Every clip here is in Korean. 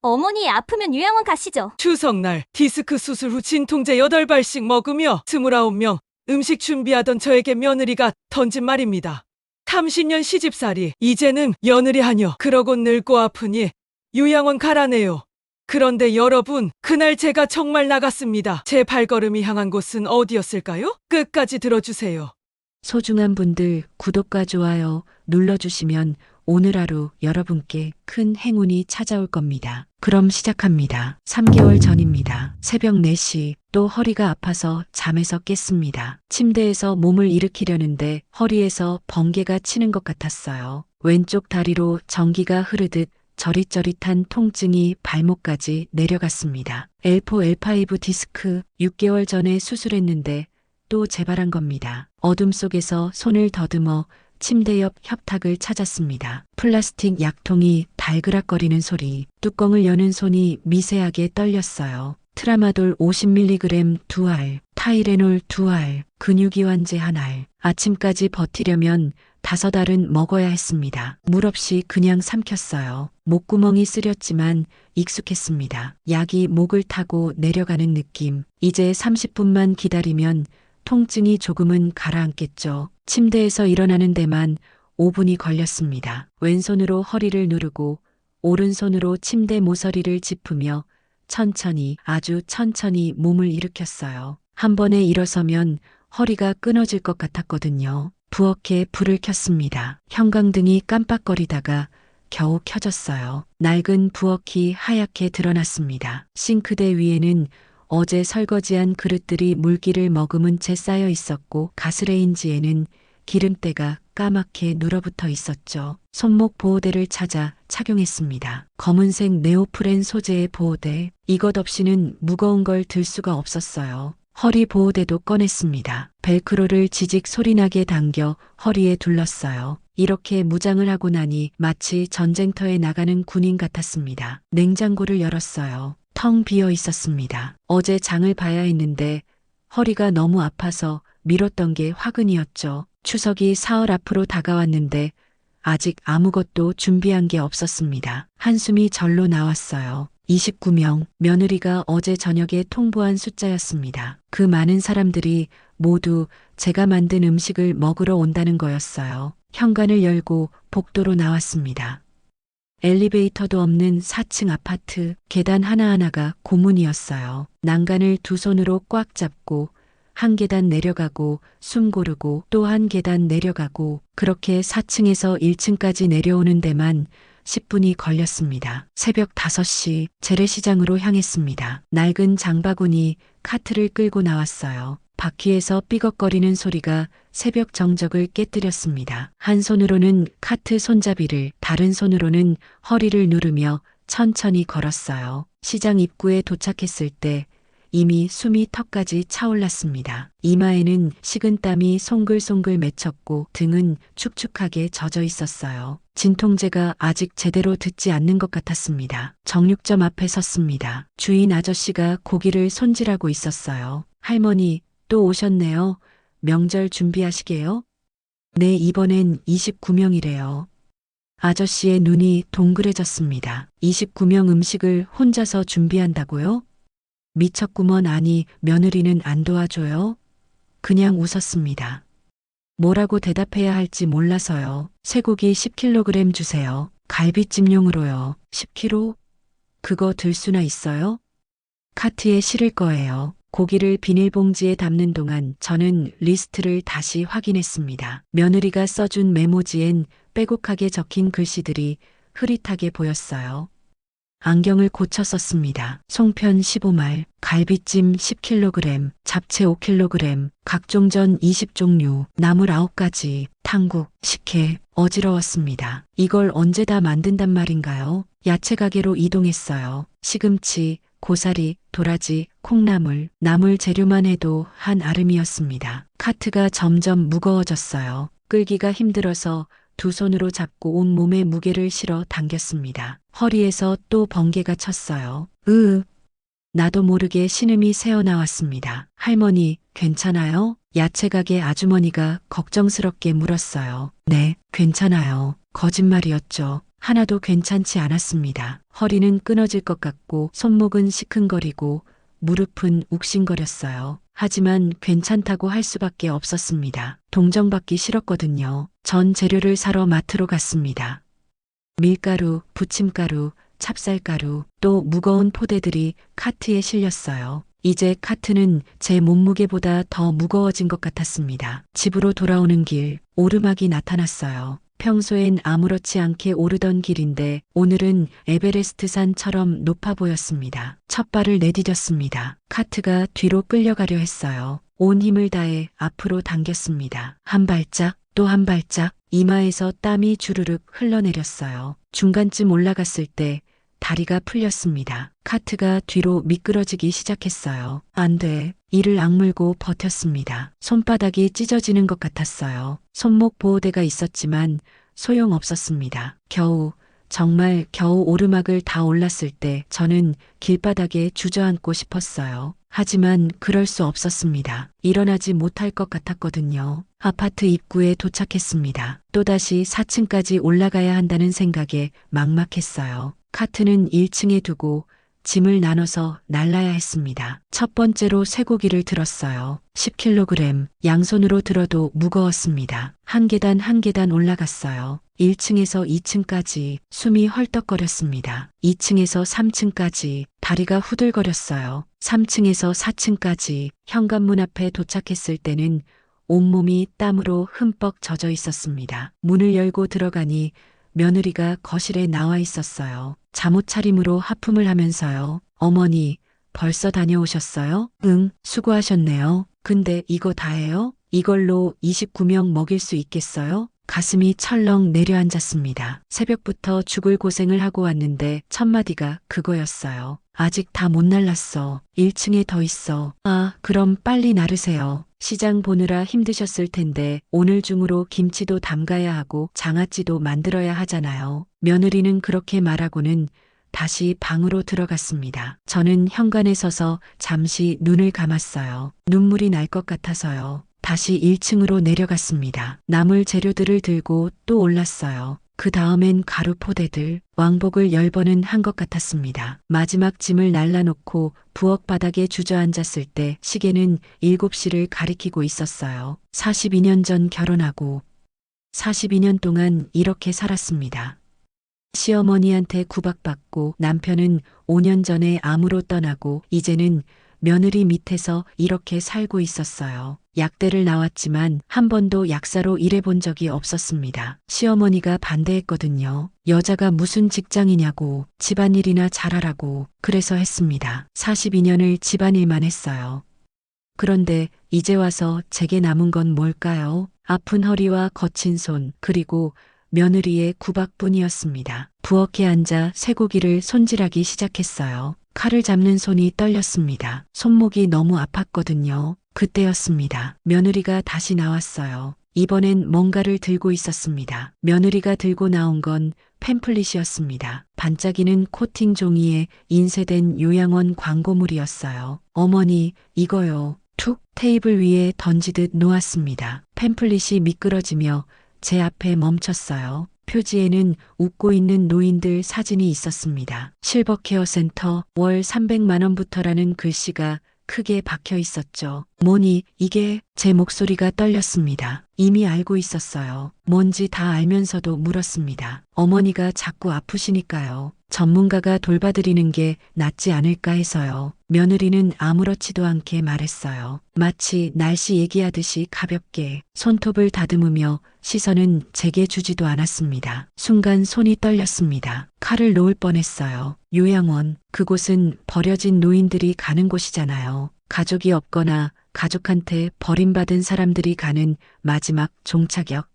어머니 아프면 요양원 가시죠. 추석날 디스크 수술 후 진통제 8발씩 먹으며 29명 음식 준비하던 저에게 며느리가 던진 말입니다. 30년 시집살이, 이제는 며느리 하녀, 그러고 늙고 아프니 요양원 가라네요. 그런데 여러분, 그날 제가 정말 나갔습니다. 제 발걸음이 향한 곳은 어디였을까요? 끝까지 들어주세요. 소중한 분들 구독과 좋아요 눌러주시면 오늘 하루 여러분께 큰 행운이 찾아올 겁니다. 그럼 시작합니다. 3개월 전입니다. 새벽 4시 또 허리가 아파서 잠에서 깼습니다. 침대에서 몸을 일으키려는데 허리에서 번개가 치는 것 같았어요. 왼쪽 다리로 전기가 흐르듯 저릿저릿한 통증이 발목까지 내려갔습니다. L4, L5 디스크 6개월 전에 수술했는데 또 재발한 겁니다. 어둠 속에서 손을 더듬어 침대 옆 협탁을 찾았습니다. 플라스틱 약통이 달그락거리는 소리, 뚜껑을 여는 손이 미세하게 떨렸어요. 트라마돌 50mg 2알, 타이레놀 2알, 근육이완제 1알. 아침까지 버티려면 5알은 먹어야 했습니다. 물 없이 그냥 삼켰어요. 목구멍이 쓰렸지만 익숙했습니다. 약이 목을 타고 내려가는 느낌. 이제 30분만 기다리면 통증이 조금은 가라앉겠죠. 침대에서 일어나는 데만 5분이 걸렸습니다. 왼손으로 허리를 누르고 오른손으로 침대 모서리를 짚으며 천천히, 아주 천천히 몸을 일으켰어요. 한 번에 일어서면 허리가 끊어질 것 같았거든요. 부엌에 불을 켰습니다. 형광등이 깜빡거리다가 겨우 켜졌어요. 낡은 부엌이 하얗게 드러났습니다. 싱크대 위에는 어제 설거지한 그릇들이 물기를 머금은 채 쌓여 있었고 가스레인지에는 기름때가 까맣게 눌어붙어 있었죠. 손목 보호대를 찾아 착용했습니다. 검은색 네오프렌 소재의 보호대. 이것 없이는 무거운 걸 들 수가 없었어요. 허리 보호대도 꺼냈습니다. 벨크로를 지직 소리나게 당겨 허리에 둘렀어요. 이렇게 무장을 하고 나니 마치 전쟁터에 나가는 군인 같았습니다. 냉장고를 열었어요. 텅 비어 있었습니다. 어제 장을 봐야 했는데 허리가 너무 아파서 미뤘던 게 화근이었죠. 추석이 사흘 앞으로 다가왔는데 아직 아무것도 준비한 게 없었습니다. 한숨이 절로 나왔어요. 29명, 며느리가 어제 저녁에 통보한 숫자였습니다. 그 많은 사람들이 모두 제가 만든 음식을 먹으러 온다는 거였어요. 현관을 열고 복도로 나왔습니다. 엘리베이터도 없는 4층 아파트, 계단 하나하나가 고문이었어요. 난간을 두 손으로 꽉 잡고 한 계단 내려가고 숨 고르고 또 한 계단 내려가고 그렇게 4층에서 1층까지 내려오는 데만 10분이 걸렸습니다. 새벽 5시 재래시장으로 향했습니다. 낡은 장바구니 카트를 끌고 나왔어요. 바퀴에서 삐걱거리는 소리가 새벽 정적을 깨뜨렸습니다. 한 손으로는 카트 손잡이를, 다른 손으로는 허리를 누르며 천천히 걸었어요. 시장 입구에 도착했을 때 이미 숨이 턱까지 차올랐습니다. 이마에는 식은땀이 송글송글 맺혔고 등은 축축하게 젖어 있었어요. 진통제가 아직 제대로 듣지 않는 것 같았습니다. 정육점 앞에 섰습니다. 주인 아저씨가 고기를 손질하고 있었어요. 할머니, 또 오셨네요. 명절 준비하시게요? 네, 이번엔 29명이래요. 아저씨의 눈이 동그래졌습니다. 29명 음식을 혼자서 준비한다고요? 미쳤구먼. 아니, 며느리는 안 도와줘요? 그냥 웃었습니다. 뭐라고 대답해야 할지 몰라서요. 쇠고기 10kg 주세요. 갈비찜용으로요. 10kg? 그거 들 수나 있어요? 카트에 실을 거예요. 고기를 비닐봉지에 담는 동안 저는 리스트를 다시 확인했습니다. 며느리가 써준 메모지엔 빼곡하게 적힌 글씨들이 흐릿하게 보였어요. 안경을 고쳐 썼습니다. 송편 15말, 갈비찜 10kg, 잡채 5kg, 각종전 20종류, 나물 9가지, 탕국, 식혜. 어지러웠습니다. 이걸 언제 다 만든단 말인가요? 야채 가게로 이동했어요. 시금치, 고사리, 도라지, 콩나물, 나물 재료만 해도 한 아름이었습니다. 카트가 점점 무거워졌어요. 끌기가 힘들어서 두 손으로 잡고 온 몸에 무게를 실어 당겼습니다. 허리에서 또 번개가 쳤어요. 나도 모르게 신음이 새어나왔습니다. 할머니, 괜찮아요? 야채 가게 아주머니가 걱정스럽게 물었어요. 네, 괜찮아요. 거짓말이었죠. 하나도 괜찮지 않았습니다. 허리는 끊어질 것 같고 손목은 시큰거리고 무릎은 욱신거렸어요. 하지만 괜찮다고 할 수밖에 없었습니다. 동정받기 싫었거든요. 전 재료를 사러 마트로 갔습니다. 밀가루, 부침가루, 찹쌀가루, 또 무거운 포대들이 카트에 실렸어요. 이제 카트는 제 몸무게보다 더 무거워진 것 같았습니다. 집으로 돌아오는 길, 오르막이 나타났어요. 평소엔 아무렇지 않게 오르던 길인데 오늘은 에베레스트산처럼 높아 보였습니다. 첫 발을 내디뎠습니다. 카트가 뒤로 끌려가려 했어요. 온 힘을 다해 앞으로 당겼습니다. 한 발짝, 또 한 발짝, 이마에서 땀이 주르륵 흘러내렸어요. 중간쯤 올라갔을 때 다리가 풀렸습니다. 카트가 뒤로 미끄러지기 시작했어요. 안 돼. 이를 악물고 버텼습니다. 손바닥이 찢어지는 것 같았어요. 손목 보호대가 있었지만 소용없었습니다. 정말 겨우 오르막을 다 올랐을 때 저는 길바닥에 주저앉고 싶었어요. 하지만 그럴 수 없었습니다. 일어나지 못할 것 같았거든요. 아파트 입구에 도착했습니다. 또다시 4층까지 올라가야 한다는 생각에 막막했어요. 카트는 1층에 두고 짐을 나눠서 날라야 했습니다. 첫 번째로 쇠고기를 들었어요. 10kg, 양손으로 들어도 무거웠습니다. 한 계단 한 계단 올라갔어요. 1층에서 2층까지 숨이 헐떡거렸습니다. 2층에서 3층까지 다리가 후들거렸어요. 3층에서 4층까지 현관문 앞에 도착했을 때는 온몸이 땀으로 흠뻑 젖어 있었습니다. 문을 열고 들어가니 며느리가 거실에 나와 있었어요. 잠옷 차림으로 하품을 하면서요. 어머니, 벌써 다녀오셨어요? 응, 수고하셨네요. 근데 이거 다예요? 이걸로 29명 먹일 수 있겠어요? 가슴이 철렁 내려앉았습니다. 새벽부터 죽을 고생을 하고 왔는데 첫마디가 그거였어요. 아직 다 못 날랐어. 1층에 더 있어. 아, 그럼 빨리 나르세요. 시장 보느라 힘드셨을 텐데 오늘 중으로 김치도 담가야 하고 장아찌도 만들어야 하잖아요. 며느리는 그렇게 말하고는 다시 방으로 들어갔습니다. 저는 현관에 서서 잠시 눈을 감았어요. 눈물이 날 것 같아서요. 다시 1층으로 내려갔습니다. 남을 재료들을 들고 또 올랐어요. 그 다음엔 가루 포대들, 왕복을 10번은 한 것 같았습니다. 마지막 짐을 날라놓고 부엌 바닥에 주저앉았을 때 시계는 7시를 가리키고 있었어요. 42년 전 결혼하고 42년 동안 이렇게 살았습니다. 시어머니한테 구박받고 남편은 5년 전에 암으로 떠나고 이제는 며느리 밑에서 이렇게 살고 있었어요. 약대를 나왔지만 한 번도 약사로 일해본 적이 없었습니다. 시어머니가 반대했거든요. 여자가 무슨 직장이냐고, 집안일이나 잘하라고, 그래서 했습니다. 42년을 집안일만 했어요. 그런데 이제 와서 제게 남은 건 뭘까요? 아픈 허리와 거친 손, 그리고 며느리의 구박뿐이었습니다. 부엌에 앉아 쇠고기를 손질하기 시작했어요. 칼을 잡는 손이 떨렸습니다. 손목이 너무 아팠거든요. 그때였습니다. 며느리가 다시 나왔어요. 이번엔 뭔가를 들고 있었습니다. 며느리가 들고 나온 건 팸플릿이었습니다. 반짝이는 코팅 종이에 인쇄된 요양원 광고물이었어요. 어머니, 이거요. 툭 테이블 위에 던지듯 놓았습니다. 팸플릿이 미끄러지며 제 앞에 멈췄어요. 표지에는 웃고 있는 노인들 사진이 있었습니다. 실버케어 센터 월 300만 원부터라는 글씨가 크게 박혀 있었죠. 뭐니, 이게? 제 목소리가 떨렸습니다. 이미 알고 있었어요. 뭔지 다 알면서도 물었습니다. 어머니가 자꾸 아프시니까요. 전문가가 돌봐드리는 게 낫지 않을까 해서요. 며느리는 아무렇지도 않게 말했어요. 마치 날씨 얘기하듯이 가볍게 손톱을 다듬으며 시선은 제게 주지도 않았습니다. 순간 손이 떨렸습니다. 칼을 놓을 뻔했어요. 요양원, 그곳은 버려진 노인들이 가는 곳이잖아요. 가족이 없거나 가족한테 버림받은 사람들이 가는 마지막 종착역.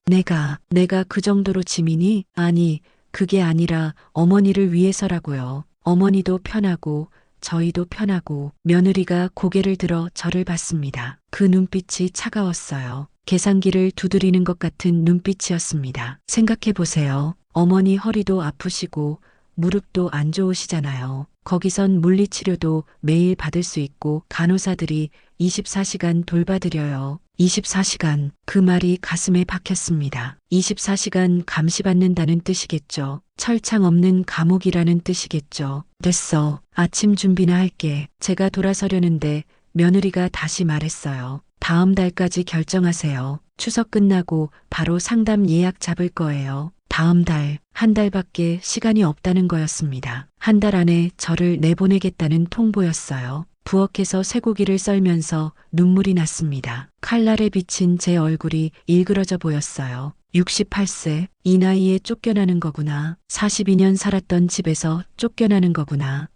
내가 그 정도로 짐이니? 아니, 그게 아니라 어머니를 위해서라고요. 어머니도 편하고 저희도 편하고. 며느리가 고개를 들어 저를 봤습니다. 그 눈빛이 차가웠어요. 계산기를 두드리는 것 같은 눈빛이었습니다. 생각해 보세요. 어머니 허리도 아프시고 무릎도 안 좋으시잖아요. 거기선 물리치료도 매일 받을 수 있고 간호사들이 24시간 돌봐드려요. 24시간. 그 말이 가슴에 박혔습니다. 24시간 감시받는다는 뜻이겠죠. 철창 없는 감옥이라는 뜻이겠죠. 됐어. 아침 준비나 할게. 제가 돌아서려는데 며느리가 다시 말했어요. 다음 달까지 결정하세요. 추석 끝나고 바로 상담 예약 잡을 거예요. 다음 달, 한 달밖에 시간이 없다는 거였습니다. 한 달 안에 저를 내보내겠다는 통보였어요. 부엌에서 쇠고기를 썰면서 눈물이 났습니다. 칼날에 비친 제 얼굴이 일그러져 보였어요. 68세, 이 나이에 쫓겨나는 거구나. 42년 살았던 집에서 쫓겨나는 거구나.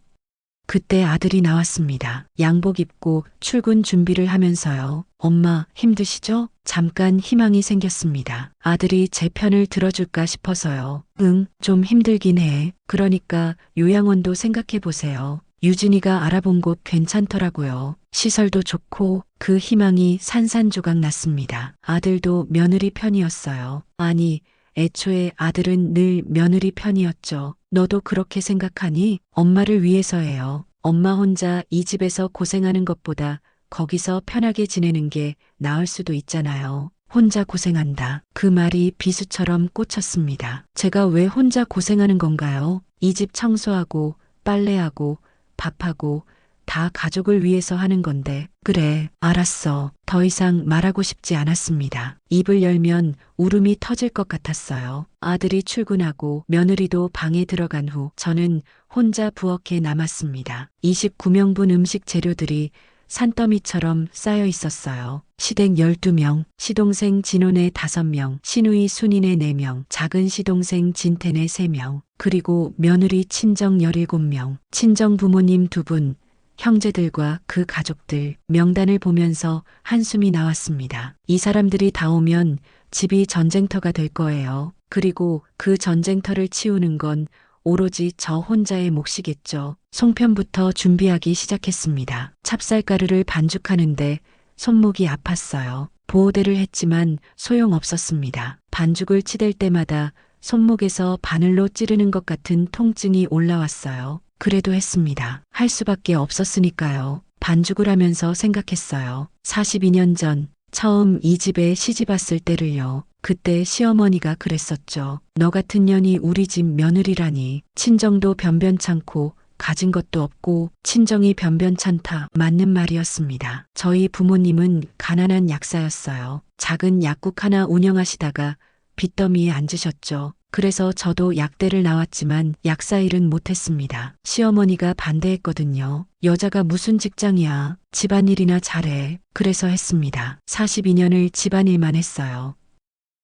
그때 아들이 나왔습니다. 양복 입고 출근 준비를 하면서요. 엄마, 힘드시죠? 잠깐 희망이 생겼습니다. 아들이 제 편을 들어줄까 싶어서요. 응, 좀 힘들긴 해. 그러니까 요양원도 생각해 보세요. 유진이가 알아본 곳 괜찮더라고요. 시설도 좋고. 그 희망이 산산조각 났습니다. 아들도 며느리 편이었어요. 아니, 애초에 아들은 늘 며느리 편이었죠. 너도 그렇게 생각하니? 엄마를 위해서예요. 엄마 혼자 이 집에서 고생하는 것보다 거기서 편하게 지내는 게 나을 수도 있잖아요. 혼자 고생한다. 그 말이 비수처럼 꽂혔습니다. 제가 왜 혼자 고생하는 건가요? 이 집 청소하고 빨래하고 밥하고 다 가족을 위해서 하는 건데. 그래, 알았어. 더 이상 말하고 싶지 않았습니다. 입을 열면 울음이 터질 것 같았어요. 아들이 출근하고 며느리도 방에 들어간 후 저는 혼자 부엌에 남았습니다. 29명분 음식 재료들이 산더미처럼 쌓여 있었어요. 시댁 12명, 시동생 진혼의 5명, 시누이 순인의 4명, 작은 시동생 진태의 3명, 그리고 며느리 친정 17명, 친정 부모님 2분, 형제들과 그 가족들. 명단을 보면서 한숨이 나왔습니다. 이 사람들이 다 오면 집이 전쟁터가 될 거예요. 그리고 그 전쟁터를 치우는 건 오로지 저 혼자의 몫이겠죠. 송편부터 준비하기 시작했습니다. 찹쌀가루를 반죽하는데 손목이 아팠어요. 보호대를 했지만 소용없었습니다. 반죽을 치댈 때마다 손목에서 바늘로 찌르는 것 같은 통증이 올라왔어요. 그래도 했습니다. 할 수밖에 없었으니까요. 반죽을 하면서 생각했어요. 42년 전 처음 이 집에 시집 왔을 때를요. 그때 시어머니가 그랬었죠. 너 같은 년이 우리 집 며느리라니. 친정도 변변찮고 가진 것도 없고 친정이 변변찮다. 맞는 말이었습니다. 저희 부모님은 가난한 약사였어요. 작은 약국 하나 운영하시다가 빚더미에 앉으셨죠. 그래서 저도 약대를 나왔지만 약사 일은 못했습니다. 시어머니가 반대했거든요. 여자가 무슨 직장이야. 집안일이나 잘해. 그래서 했습니다. 42년을 집안일만 했어요.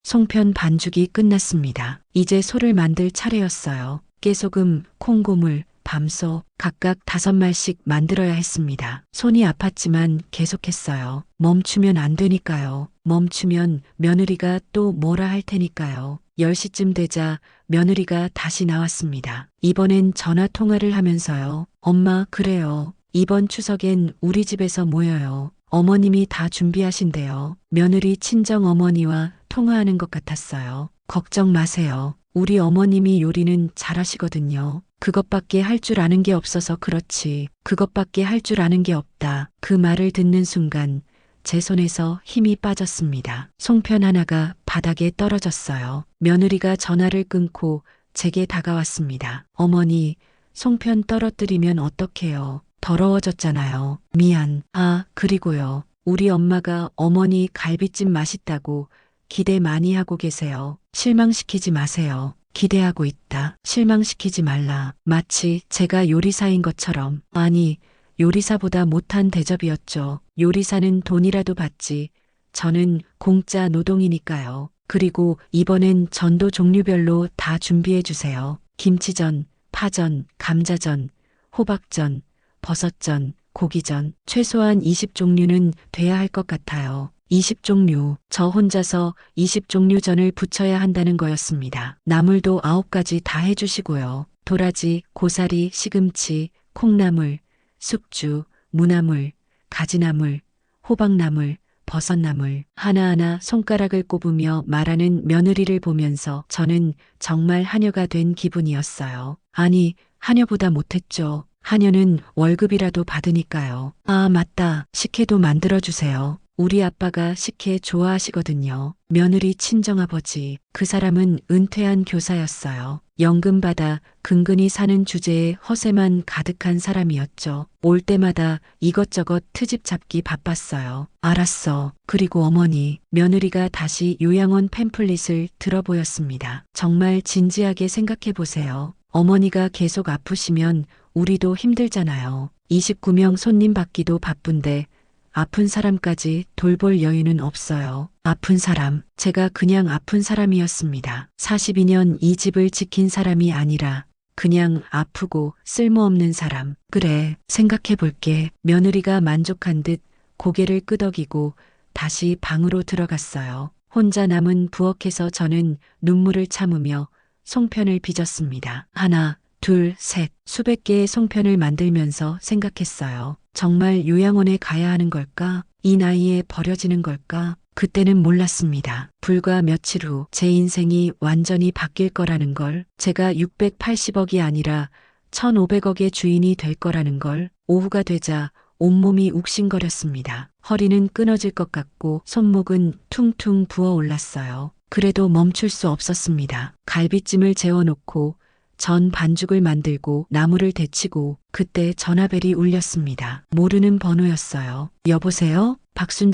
송편 반죽이 끝났습니다. 이제 소를 만들 차례였어요. 깨소금, 콩고물, 밤소 각각 5말씩 만들어야 했습니다. 손이 아팠지만 계속했어요. 멈추면 안 되니까요. 멈추면 며느리가 또 뭐라 할 테니까요. 10시쯤 되자 며느리가 다시 나왔습니다. 이번엔 전화 통화를 하면서요. 엄마, 그래요. 이번 추석엔 우리 집에서 모여요. 어머님이 다 준비하신대요. 며느리 친정 어머니와 통화하는 것 같았어요. 걱정 마세요. 우리 어머님이 요리는 잘하시거든요. 그것밖에 할 줄 아는 게 없어서 그렇지. 그것밖에 할 줄 아는 게 없다. 그 말을 듣는 순간 제 손에서 힘이 빠졌습니다. 송편 하나가 바닥에 떨어졌어요. 며느리가 전화를 끊고 제게 다가왔습니다. 어머니, 송편 떨어뜨리면 어떡해요? 더러워졌잖아요. 미안. 아, 그리고요. 우리 엄마가 어머니 갈비찜 맛있다고 기대 많이 하고 계세요. 실망시키지 마세요. 기대하고 있다. 실망시키지 말라. 마치 제가 요리사인 것처럼. 아니, 요리사보다 못한 대접이었죠. 요리사는 돈이라도 받지. 저는 공짜 노동이니까요. 그리고 이번엔 전도 종류별로 다 준비해 주세요. 김치전, 파전, 감자전, 호박전, 버섯전, 고기전. 최소한 20종류는 돼야 할 것 같아요. 20종류. 저 혼자서 20종류 전을 부쳐야 한다는 거였습니다. 나물도 9가지 다 해주시고요. 도라지, 고사리, 시금치, 콩나물, 숙주, 무나물, 가지나물, 호박나물, 버섯나물. 하나하나 손가락을 꼽으며 말하는 며느리를 보면서 저는 정말 하녀가 된 기분이었어요. 아니, 하녀보다 못했죠. 하녀는 월급이라도 받으니까요. 아, 맞다. 식혜도 만들어주세요. 우리 아빠가 식혜 좋아하시거든요. 며느리 친정아버지. 그 사람은 은퇴한 교사였어요. 연금 받아 근근히 사는 주제에 허세만 가득한 사람이었죠. 올 때마다 이것저것 트집 잡기 바빴어요. 알았어. 그리고 어머니, 며느리가 다시 요양원 팸플릿을 들어보였습니다. 정말 진지하게 생각해 보세요. 어머니가 계속 아프시면 우리도 힘들잖아요. 29명 손님 받기도 바쁜데 아픈 사람까지 돌볼 여유는 없어요. 아픈 사람, 제가 그냥 아픈 사람이었습니다. 42년 이 집을 지킨 사람이 아니라 그냥 아프고 쓸모없는 사람. 그래, 생각해 볼게. 며느리가 만족한 듯 고개를 끄덕이고 다시 방으로 들어갔어요. 혼자 남은 부엌에서 저는 눈물을 참으며 송편을 빚었습니다. 하나, 둘, 셋. 수백 개의 송편을 만들면서 생각했어요. 정말 요양원에 가야 하는 걸까? 이 나이에 버려지는 걸까? 그때는 몰랐습니다. 불과 며칠 후 제 인생이 완전히 바뀔 거라는 걸, 제가 680억이 아니라 1,500억의 주인이 될 거라는 걸. 오후가 되자 온몸이 욱신거렸습니다. 허리는 끊어질 것 같고 손목은 퉁퉁 부어올랐어요. 그래도 멈출 수 없었습니다. 갈비찜을 재워놓고 전 반죽을 만들고 나무를 데치고 그때 전화벨이 울렸습니다. 모르는 번호였어요. 여보세요?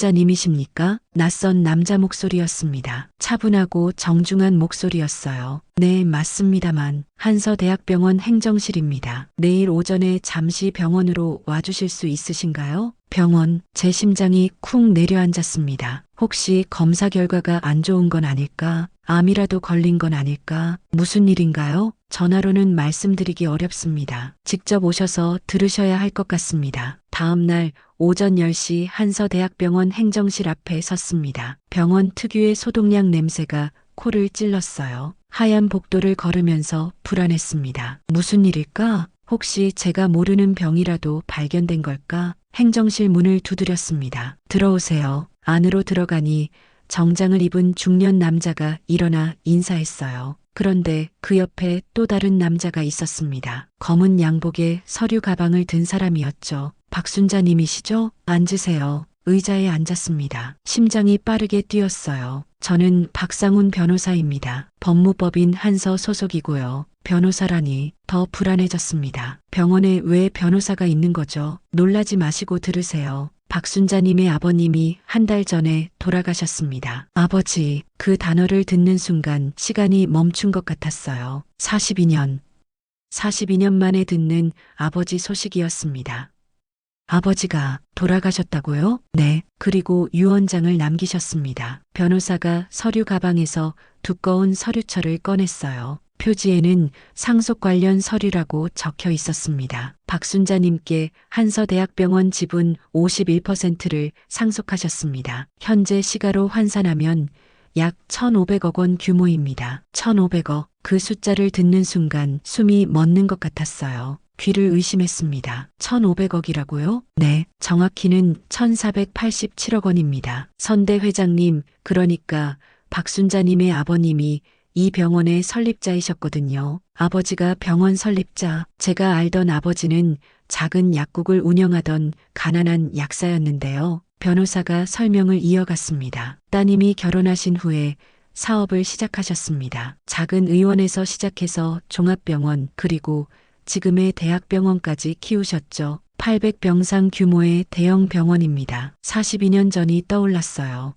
박순자님이십니까? 낯선 남자 목소리였습니다. 차분하고 정중한 목소리였어요. 네, 맞습니다만 한서대학병원 행정실입니다. 내일 오전에 잠시 병원으로 와주실 수 있으신가요? 병원, 제 심장이 쿵 내려앉았습니다. 혹시 검사 결과가 안 좋은 건 아닐까? 암이라도 걸린 건 아닐까? 무슨 일인가요? 전화로는 말씀드리기 어렵습니다. 직접 오셔서 들으셔야 할 것 같습니다. 다음 날 오전 10시 한서대학병원 행정실 앞에 섰습니다. 병원 특유의 소독약 냄새가 코를 찔렀어요. 하얀 복도를 걸으면서 불안했습니다. 무슨 일일까? 혹시 제가 모르는 병이라도 발견된 걸까? 행정실 문을 두드렸습니다. 들어오세요. 안으로 들어가니 정장을 입은 중년 남자가 일어나 인사했어요. 그런데 그 옆에 또 다른 남자가 있었습니다. 검은 양복에 서류 가방을 든 사람이었죠. 박순자님이시죠? 앉으세요. 의자에 앉았습니다. 심장이 빠르게 뛰었어요. 저는 박상훈 변호사입니다. 법무법인 한서 소속이고요. 변호사라니 더 불안해졌습니다. 병원에 왜 변호사가 있는 거죠? 놀라지 마시고 들으세요. 박순자님의 아버님이 한 달 전에 돌아가셨습니다. 아버지, 그 단어를 듣는 순간 시간이 멈춘 것 같았어요. 42년 만에 듣는 아버지 소식이었습니다. 아버지가 돌아가셨다고요? 네. 그리고 유언장을 남기셨습니다. 변호사가 서류 가방에서 두꺼운 서류철을 꺼냈어요. 표지에는 상속 관련 서류라고 적혀 있었습니다. 박순자님께 한서대학병원 지분 51%를 상속하셨습니다. 현재 시가로 환산하면 약 1,500억 원 규모입니다. 1,500억. 그 숫자를 듣는 순간 숨이 멎는 것 같았어요. 귀를 의심했습니다. 1,500억이라고요? 네, 정확히는 1,487억 원입니다. 선대 회장님, 그러니까 박순자님의 아버님이 이 병원의 설립자이셨거든요. 아버지가 병원 설립자. 제가 알던 아버지는 작은 약국을 운영하던 가난한 약사였는데요. 변호사가 설명을 이어갔습니다. 따님이 결혼하신 후에 사업을 시작하셨습니다. 작은 의원에서 시작해서 종합병원 그리고 지금의 대학병원까지 키우셨죠. 800병상 규모의 대형 병원입니다. 42년 전이 떠올랐어요.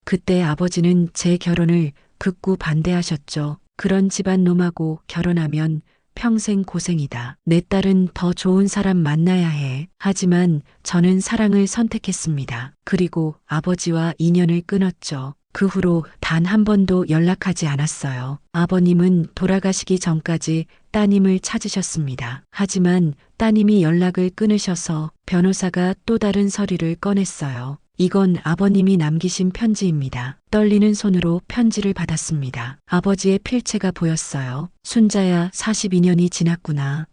그때 아버지는 제 결혼을 극구 반대하셨죠. 그런 집안 놈하고 결혼하면 평생 고생이다. 내 딸은 더 좋은 사람 만나야 해. 하지만 저는 사랑을 선택했습니다. 그리고 아버지와 인연을 끊었죠. 그 후로 단 한 번도 연락하지 않았어요. 아버님은 돌아가시기 전까지 따님을 찾으셨습니다. 하지만 따님이 연락을 끊으셔서 변호사가 또 다른 서류를 꺼냈어요. 이건 아버님이 남기신 편지입니다. 떨리는 손으로 편지를 받았습니다. 아버지의 필체가 보였어요. 순자야, 42년이 지났구나.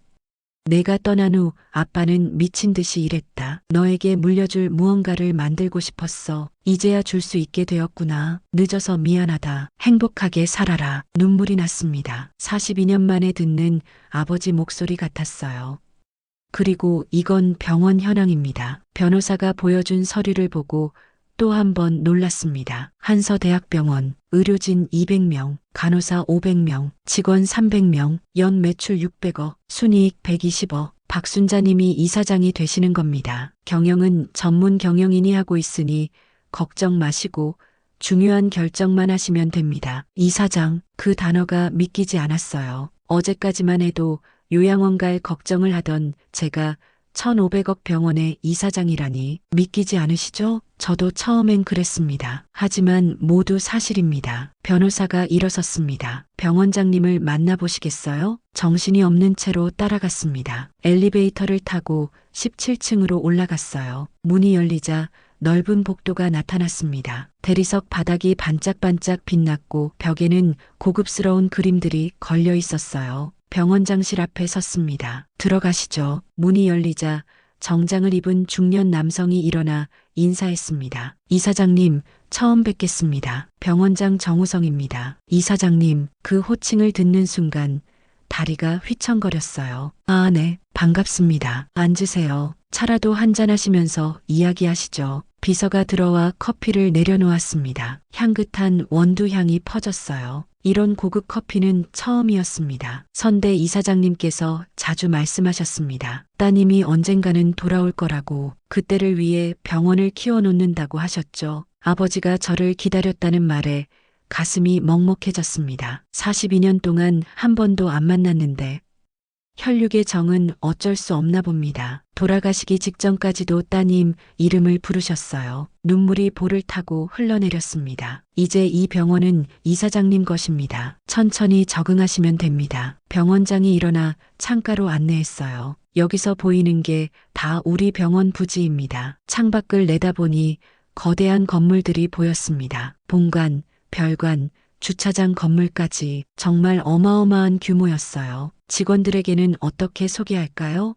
내가 떠난 후 아빠는 미친 듯이 일했다. 너에게 물려줄 무언가를 만들고 싶었어. 이제야 줄 수 있게 되었구나. 늦어서 미안하다. 행복하게 살아라. 눈물이 났습니다. 42년 만에 듣는 아버지 목소리 같았어요. 그리고 이건 병원 현황입니다. 변호사가 보여준 서류를 보고 또 한 번 놀랐습니다. 한서대학병원, 의료진 200명, 간호사 500명, 직원 300명, 연 매출 600억, 순이익 120억. 박순자님이 이사장이 되시는 겁니다. 경영은 전문 경영인이 하고 있으니 걱정 마시고 중요한 결정만 하시면 됩니다. 이사장, 그 단어가 믿기지 않았어요. 어제까지만 해도 요양원 갈 걱정을 하던 제가 1,500억 병원의 이사장이라니 믿기지 않으시죠? 저도 처음엔 그랬습니다. 하지만 모두 사실입니다. 변호사가 일어섰습니다. 병원장님을 만나보시겠어요? 정신이 없는 채로 따라갔습니다. 엘리베이터를 타고 17층으로 올라갔어요. 문이 열리자 넓은 복도가 나타났습니다. 대리석 바닥이 반짝반짝 빛났고 벽에는 고급스러운 그림들이 걸려 있었어요. 병원장실 앞에 섰습니다. 들어가시죠. 문이 열리자 정장을 입은 중년 남성이 일어나 인사했습니다. 이사장님, 처음 뵙겠습니다. 병원장 정우성입니다. 이사장님, 그 호칭을 듣는 순간 다리가 휘청거렸어요. 아, 네, 반갑습니다. 앉으세요. 차라도 한잔하시면서 이야기하시죠. 비서가 들어와 커피를 내려놓았습니다. 향긋한 원두 향이 퍼졌어요. 이런 고급 커피는 처음이었습니다. 선대 이사장님께서 자주 말씀하셨습니다. 따님이 언젠가는 돌아올 거라고, 그때를 위해 병원을 키워놓는다고 하셨죠. 아버지가 저를 기다렸다는 말에 가슴이 먹먹해졌습니다. 42년 동안 한 번도 안 만났는데 혈육의 정은 어쩔 수 없나 봅니다. 돌아가시기 직전까지도 따님 이름을 부르셨어요. 눈물이 볼을 타고 흘러내렸습니다. 이제 이 병원은 이사장님 것입니다. 천천히 적응하시면 됩니다. 병원장이 일어나 창가로 안내했어요. 여기서 보이는 게 다 우리 병원 부지입니다. 창밖을 내다보니 거대한 건물들이 보였습니다. 본관, 별관, 주차장 건물까지 정말 어마어마한 규모였어요. 직원들에게는 어떻게 소개할까요?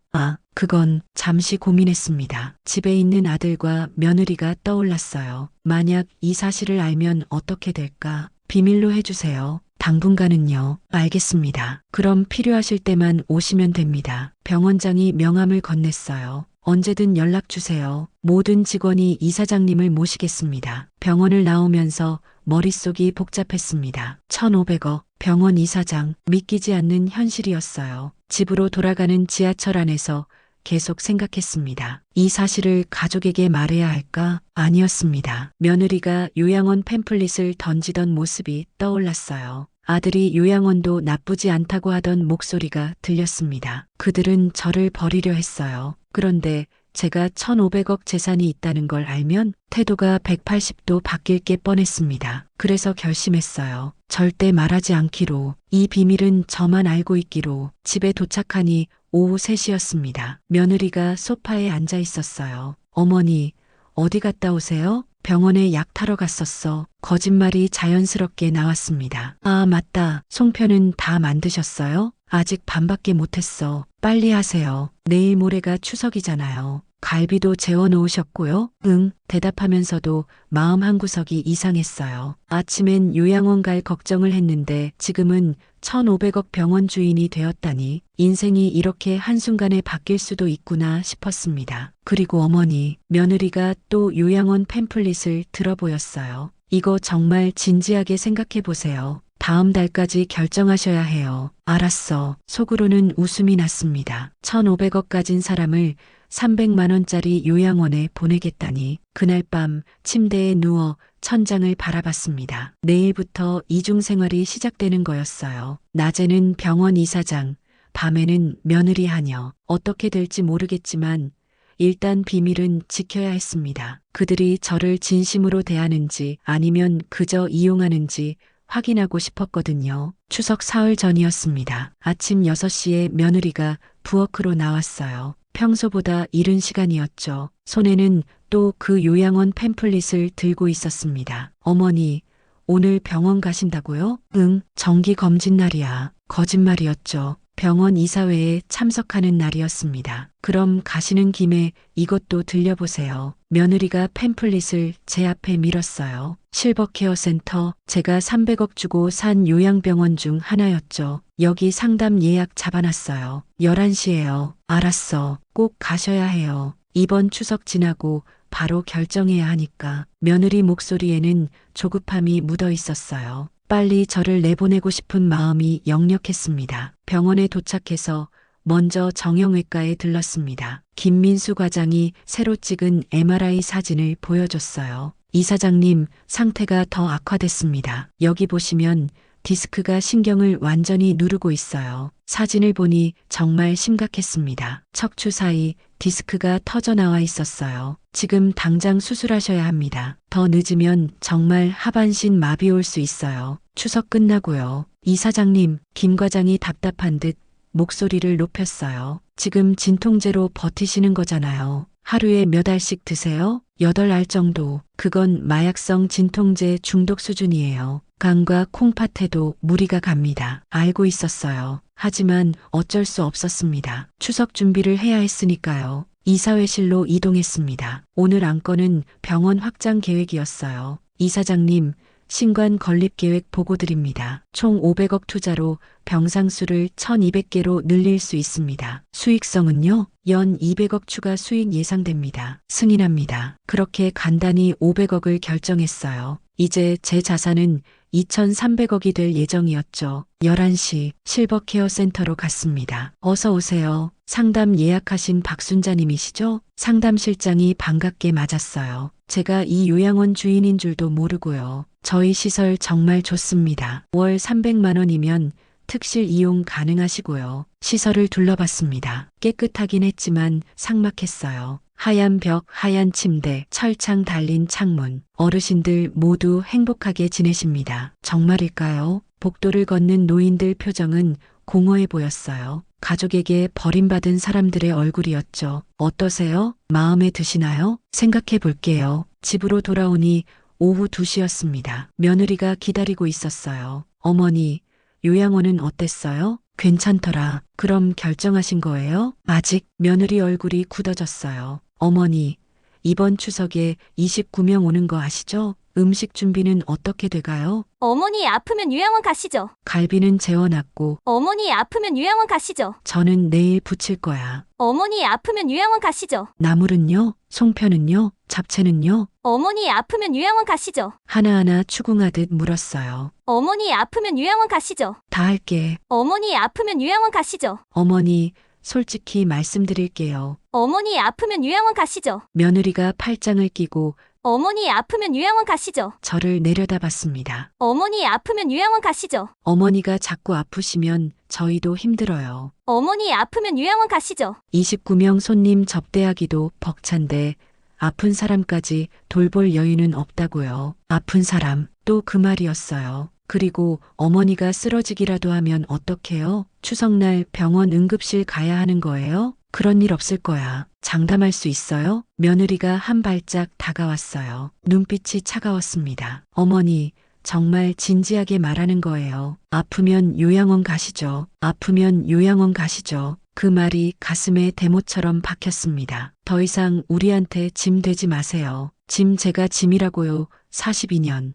그건 잠시 고민했습니다. 집에 있는 아들과 며느리가 떠올랐어요. 만약 이 사실을 알면 어떻게 될까? 비밀로 해주세요. 당분간은요. 알겠습니다. 그럼 필요하실 때만 오시면 됩니다. 병원장이 명함을 건넸어요. 언제든 연락 주세요. 모든 직원이 이사장님을 모시겠습니다. 병원을 나오면서 머릿속이 복잡했습니다. 1,500억, 병원 이사장, 믿기지 않는 현실이었어요. 집으로 돌아가는 지하철 안에서 계속 생각했습니다. 이 사실을 가족에게 말해야 할까? 아니었습니다. 며느리가 요양원 팸플릿을 던지던 모습이 떠올랐어요. 아들이 요양원도 나쁘지 않다고 하던 목소리가 들렸습니다. 그들은 저를 버리려 했어요. 그런데 제가 1,500억 재산이 있다는 걸 알면 태도가 180도 바뀔 게 뻔했습니다. 그래서 결심했어요. 절대 말하지 않기로. 이 비밀은 저만 알고 있기로. 집에 도착하니 오후 3시였습니다. 며느리가 소파에 앉아 있었어요. 어머니, 어디 갔다 오세요? 병원에 약 타러 갔었어. 거짓말이 자연스럽게 나왔습니다. 아, 맞다. 송편은 다 만드셨어요? 아직 반밖에 못했어. 빨리 하세요. 내일 모레가 추석이잖아요. 갈비도 재워 놓으셨고요? 응, 대답하면서도 마음 한구석이 이상했어요. 아침엔 요양원 갈 걱정을 했는데 지금은 1,500억 병원 주인이 되었다니 인생이 이렇게 한순간에 바뀔 수도 있구나 싶었습니다. 그리고 어머니, 며느리가 또 요양원 팸플릿을 들어보였어요. 이거 정말 진지하게 생각해 보세요. 다음 달까지 결정하셔야 해요. 알았어. 속으로는 웃음이 났습니다. 1,500억 가진 사람을 300만 원짜리 요양원에 보내겠다니. 그날 밤 침대에 누워 천장을 바라봤습니다. 내일부터 이중생활이 시작되는 거였어요. 낮에는 병원 이사장, 밤에는 며느리 하녀. 어떻게 될지 모르겠지만 일단 비밀은 지켜야 했습니다. 그들이 저를 진심으로 대하는지 아니면 그저 이용하는지 확인하고 싶었거든요. 추석 사흘 전이었습니다. 아침 6시에 며느리가 부엌으로 나왔어요. 평소보다 이른 시간이었죠. 손에는 또 그 요양원 팸플릿을 들고 있었습니다. 어머니, 오늘 병원 가신다고요? 응, 정기 검진 날이야. 거짓말이었죠. 병원 이사회에 참석하는 날이었습니다. 그럼 가시는 김에 이것도 들려보세요. 며느리가 팸플릿을 제 앞에 밀었어요. 실버케어 센터, 제가 300억 주고 산 요양병원 중 하나였죠. 여기 상담 예약 잡아놨어요. 11시에요. 알았어. 꼭 가셔야 해요. 이번 추석 지나고 바로 결정해야 하니까. 며느리 목소리에는 조급함이 묻어 있었어요. 빨리 저를 내보내고 싶은 마음이 역력했습니다. 병원에 도착해서 먼저 정형외과에 들렀습니다. 김민수 과장이 새로 찍은 MRI 사진을 보여줬어요. 이사장님, 상태가 더 악화됐습니다. 여기 보시면 디스크가 신경을 완전히 누르고 있어요. 사진을 보니 정말 심각했습니다. 척추 사이 디스크가 터져 나와 있었어요. 지금 당장 수술하셔야 합니다. 더 늦으면 정말 하반신 마비 올 수 있어요. 추석 끝나고요. 이사장님, 김 과장이 답답한 듯 목소리를 높였어요. 지금 진통제로 버티시는 거잖아요. 하루에 몇 알씩 드세요? 8알 정도. 그건 마약성 진통제 중독 수준이에요. 간과 콩팥에도 무리가 갑니다. 알고 있었어요. 하지만 어쩔 수 없었습니다. 추석 준비를 해야 했으니까요. 이사회실로 이동했습니다. 오늘 안건은 병원 확장 계획이었어요. 이사장님, 신관 건립 계획 보고 드립니다. 총 500억 투자로 병상수를 1200개로 늘릴 수 있습니다. 수익성은요? 연 200억 추가 수익 예상됩니다. 승인합니다. 그렇게 간단히 500억을 결정했어요. 이제 제 자산은 2300억이 될 예정이었죠. 11시 실버케어 센터로 갔습니다. 어서 오세요. 상담 예약하신 박순자님이시죠? 상담실장이 반갑게 맞았어요. 제가 이 요양원 주인인 줄도 모르고요. 저희 시설 정말 좋습니다. 월 300만 원이면 특실 이용 가능하시고요. 시설을 둘러봤습니다. 깨끗하긴 했지만 삭막했어요. 하얀 벽, 하얀 침대, 철창 달린 창문. 어르신들 모두 행복하게 지내십니다. 정말일까요? 복도를 걷는 노인들 표정은 공허해 보였어요. 가족에게 버림받은 사람들의 얼굴이었죠. 어떠세요? 마음에 드시나요? 생각해 볼게요. 집으로 돌아오니 오후 2시였습니다. 며느리가 기다리고 있었어요. 어머니, 요양원은 어땠어요? 괜찮더라. 그럼 결정하신 거예요? 아직. 며느리 얼굴이 굳어졌어요. 어머니, 이번 추석에 29명 오는 거 아시죠? 음식 준비는 어떻게 돼가요? 어머니 아프면 요양원 가시죠. 갈비는 재워놨고 어머니 아프면 요양원 가시죠. 저는 내일 부칠 거야. 어머니 아프면 요양원 가시죠. 나물은요? 송편은요? 잡채는요? 어머니 아프면 요양원 가시죠. 하나하나 추궁하듯 물었어요. 어머니 아프면 요양원 가시죠. 다 할게. 어머니 아프면 요양원 가시죠. 어머니, 솔직히 말씀드릴게요. 어머니 아프면 요양원 가시죠. 며느리가 팔짱을 끼고 어머니 아프면 요양원 가시죠. 저를 내려다봤습니다. 어머니 아프면 요양원 가시죠. 어머니가 자꾸 아프시면 저희도 힘들어요. 어머니 아프면 요양원 가시죠. 29명 손님 접대하기도 벅찬데 아픈 사람까지 돌볼 여유는 없다고요. 아픈 사람, 또 그 말이었어요. 그리고 어머니가 쓰러지기라도 하면 어떡해요? 추석날 병원 응급실 가야 하는 거예요? 그런 일 없을 거야. 장담할 수 있어요? 며느리가 한 발짝 다가왔어요. 눈빛이 차가웠습니다. 어머니, 정말 진지하게 말하는 거예요. 아프면 요양원 가시죠. 아프면 요양원 가시죠. 그 말이 가슴에 대못처럼 박혔습니다. 더 이상 우리한테 짐 되지 마세요. 짐 제가 짐이라고요. 42년.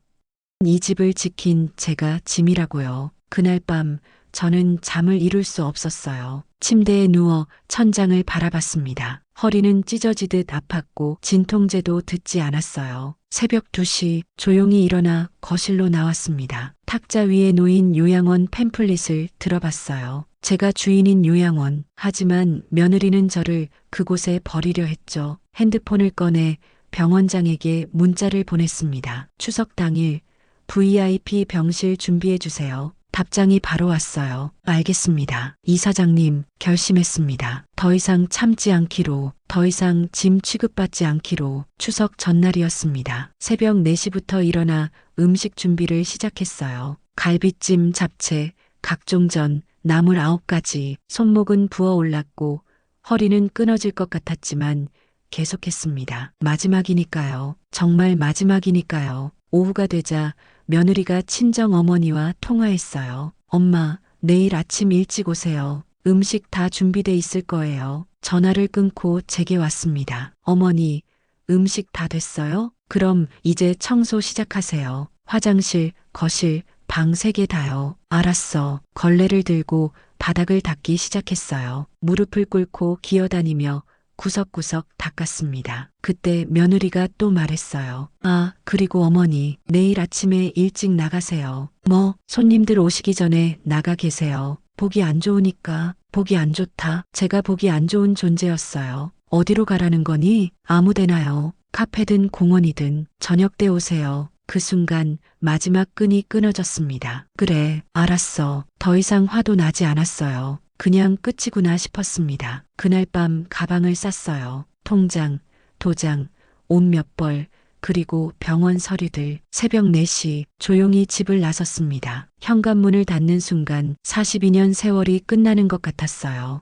이 집을 지킨 제가 짐이라고요. 그날 밤 저는 잠을 이룰 수 없었어요. 침대에 누워 천장을 바라봤습니다. 허리는 찢어지듯 아팠고 진통제도 듣지 않았어요. 새벽 2시 조용히 일어나 거실로 나왔습니다. 탁자 위에 놓인 요양원 팸플릿을 들어봤어요. 제가 주인인 요양원. 하지만 며느리는 저를 그곳에 버리려 했죠. 핸드폰을 꺼내 병원장에게 문자를 보냈습니다. 추석 당일 VIP 병실 준비해주세요. 답장이 바로 왔어요. 알겠습니다. 이사장님, 결심했습니다. 더 이상 참지 않기로, 더 이상 짐 취급받지 않기로. 추석 전날이었습니다. 새벽 4시부터 일어나 음식 준비를 시작했어요. 갈비찜, 잡채, 각종전, 나물 9가지. 손목은 부어올랐고 허리는 끊어질 것 같았지만 계속했습니다. 마지막이니까요. 정말 마지막이니까요. 오후가 되자 며느리가 친정 어머니와 통화했어요. 엄마, 내일 아침 일찍 오세요. 음식 다 준비돼 있을 거예요. 전화를 끊고 제게 왔습니다. 어머니, 음식 다 됐어요? 그럼 이제 청소 시작하세요. 화장실, 거실, 방 3개 다요. 알았어. 걸레를 들고 바닥을 닦기 시작했어요. 무릎을 꿇고 기어다니며 구석구석 닦았습니다. 그때 며느리가 또 말했어요. 아, 그리고 어머니, 내일 아침에 일찍 나가세요. 뭐, 손님들 오시기 전에 나가 계세요. 보기 안 좋으니까. 보기 안 좋다. 제가 보기 안 좋은 존재였어요. 어디로 가라는 거니? 아무데나요. 카페든 공원이든 저녁 때 오세요. 그 순간 마지막 끈이 끊어졌습니다. 그래, 알았어. 더 이상 화도 나지 않았어요. 그냥 끝이구나 싶었습니다. 그날 밤 가방을 쌌어요. 통장, 도장, 옷 몇 벌, 그리고 병원 서류들. 새벽 4시 조용히 집을 나섰습니다. 현관문을 닫는 순간 42년 세월이 끝나는 것 같았어요.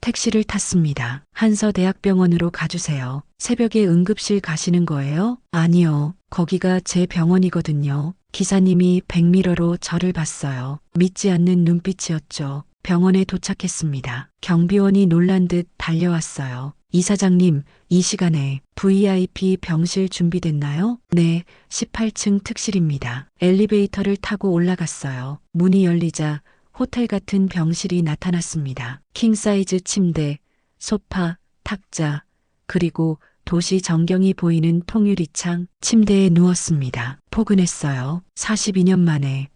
택시를 탔습니다. 한서대학병원으로 가주세요. 새벽에 응급실 가시는 거예요? 아니요. 거기가 제 병원이거든요. 기사님이 백미러로 저를 봤어요. 믿지 않는 눈빛이었죠. 병원에 도착했습니다. 경비원이 놀란 듯 달려왔어요. 이사장님, 이 시간에 VIP 병실 준비됐나요? 네, 18층 특실입니다. 엘리베이터를 타고 올라갔어요. 문이 열리자 호텔 같은 병실이 나타났습니다. 킹사이즈 침대, 소파, 탁자, 그리고 도시 전경이 보이는 통유리창. 침대에 누웠습니다. 포근했어요. 42년 만에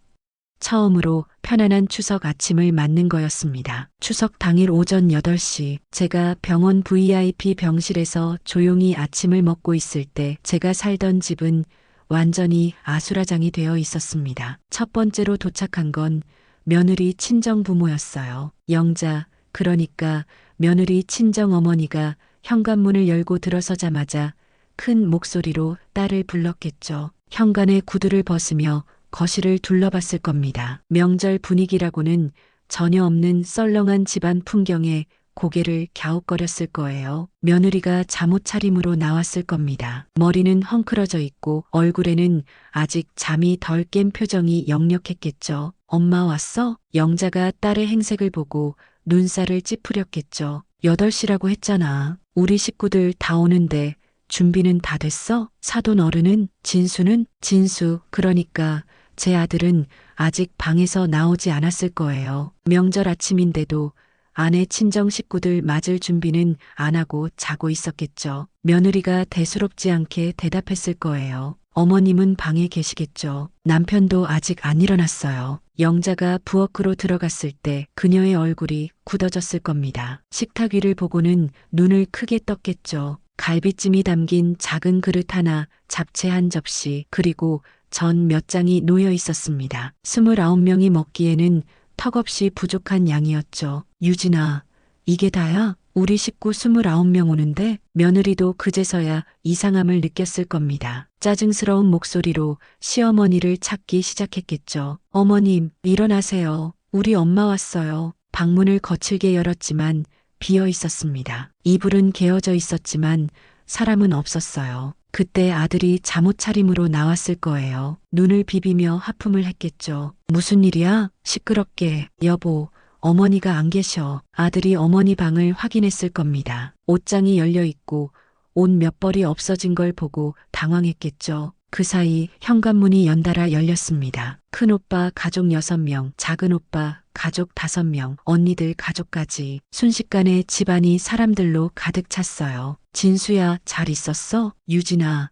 처음으로 편안한 추석 아침을 맞는 거였습니다. 추석 당일 오전 8시 제가 병원 VIP 병실에서 조용히 아침을 먹고 있을 때 제가 살던 집은 완전히 아수라장이 되어 있었습니다. 첫 번째로 도착한 건 며느리 친정 부모였어요. 영자, 그러니까 며느리 친정 어머니가 현관문을 열고 들어서자마자 큰 목소리로 딸을 불렀겠죠. 현관에 구두를 벗으며 거실을 둘러봤을 겁니다. 명절 분위기라고는 전혀 없는 썰렁한 집안 풍경에 고개를 갸웃거렸을 거예요. 며느리가 잠옷 차림으로 나왔을 겁니다. 머리는 헝클어져 있고 얼굴에는 아직 잠이 덜 깬 표정이 역력했겠죠. 엄마 왔어? 영자가 딸의 행색을 보고 눈살을 찌푸렸겠죠. 8시라고 했잖아. 우리 식구들 다 오는데 준비는 다 됐어? 사돈 어른은? 진수는? 진수, 그러니까 제 아들은 아직 방에서 나오지 않았을 거예요. 명절 아침인데도 아내 친정 식구들 맞을 준비는 안 하고 자고 있었겠죠. 며느리가 대수롭지 않게 대답했을 거예요. 어머님은 방에 계시겠죠. 남편도 아직 안 일어났어요. 영자가 부엌으로 들어갔을 때 그녀의 얼굴이 굳어졌을 겁니다. 식탁 위를 보고는 눈을 크게 떴겠죠. 갈비찜이 담긴 작은 그릇 하나, 잡채 한 접시, 그리고 전 몇 장이 놓여 있었습니다. 29명이 먹기에는 턱없이 부족한 양이었죠. 유진아, 이게 다야? 우리 식구 29명 오는데? 며느리도 그제서야 이상함을 느꼈을 겁니다. 짜증스러운 목소리로 시어머니를 찾기 시작했겠죠. 어머님, 일어나세요. 우리 엄마 왔어요. 방문을 거칠게 열었지만 비어 있었습니다. 이불은 개어져 있었지만 사람은 없었어요. 그때 아들이 잠옷 차림으로 나왔을 거예요. 눈을 비비며 하품을 했겠죠. 무슨 일이야? 시끄럽게. 여보, 어머니가 안 계셔. 아들이 어머니 방을 확인했을 겁니다. 옷장이 열려 있고 옷 몇 벌이 없어진 걸 보고 당황했겠죠. 그 사이 현관문이 연달아 열렸습니다. 큰오빠 가족 6명, 작은오빠 가족 5명, 언니들 가족까지 순식간에 집안이 사람들로 가득 찼어요. 진수야, 잘 있었어? 유진아,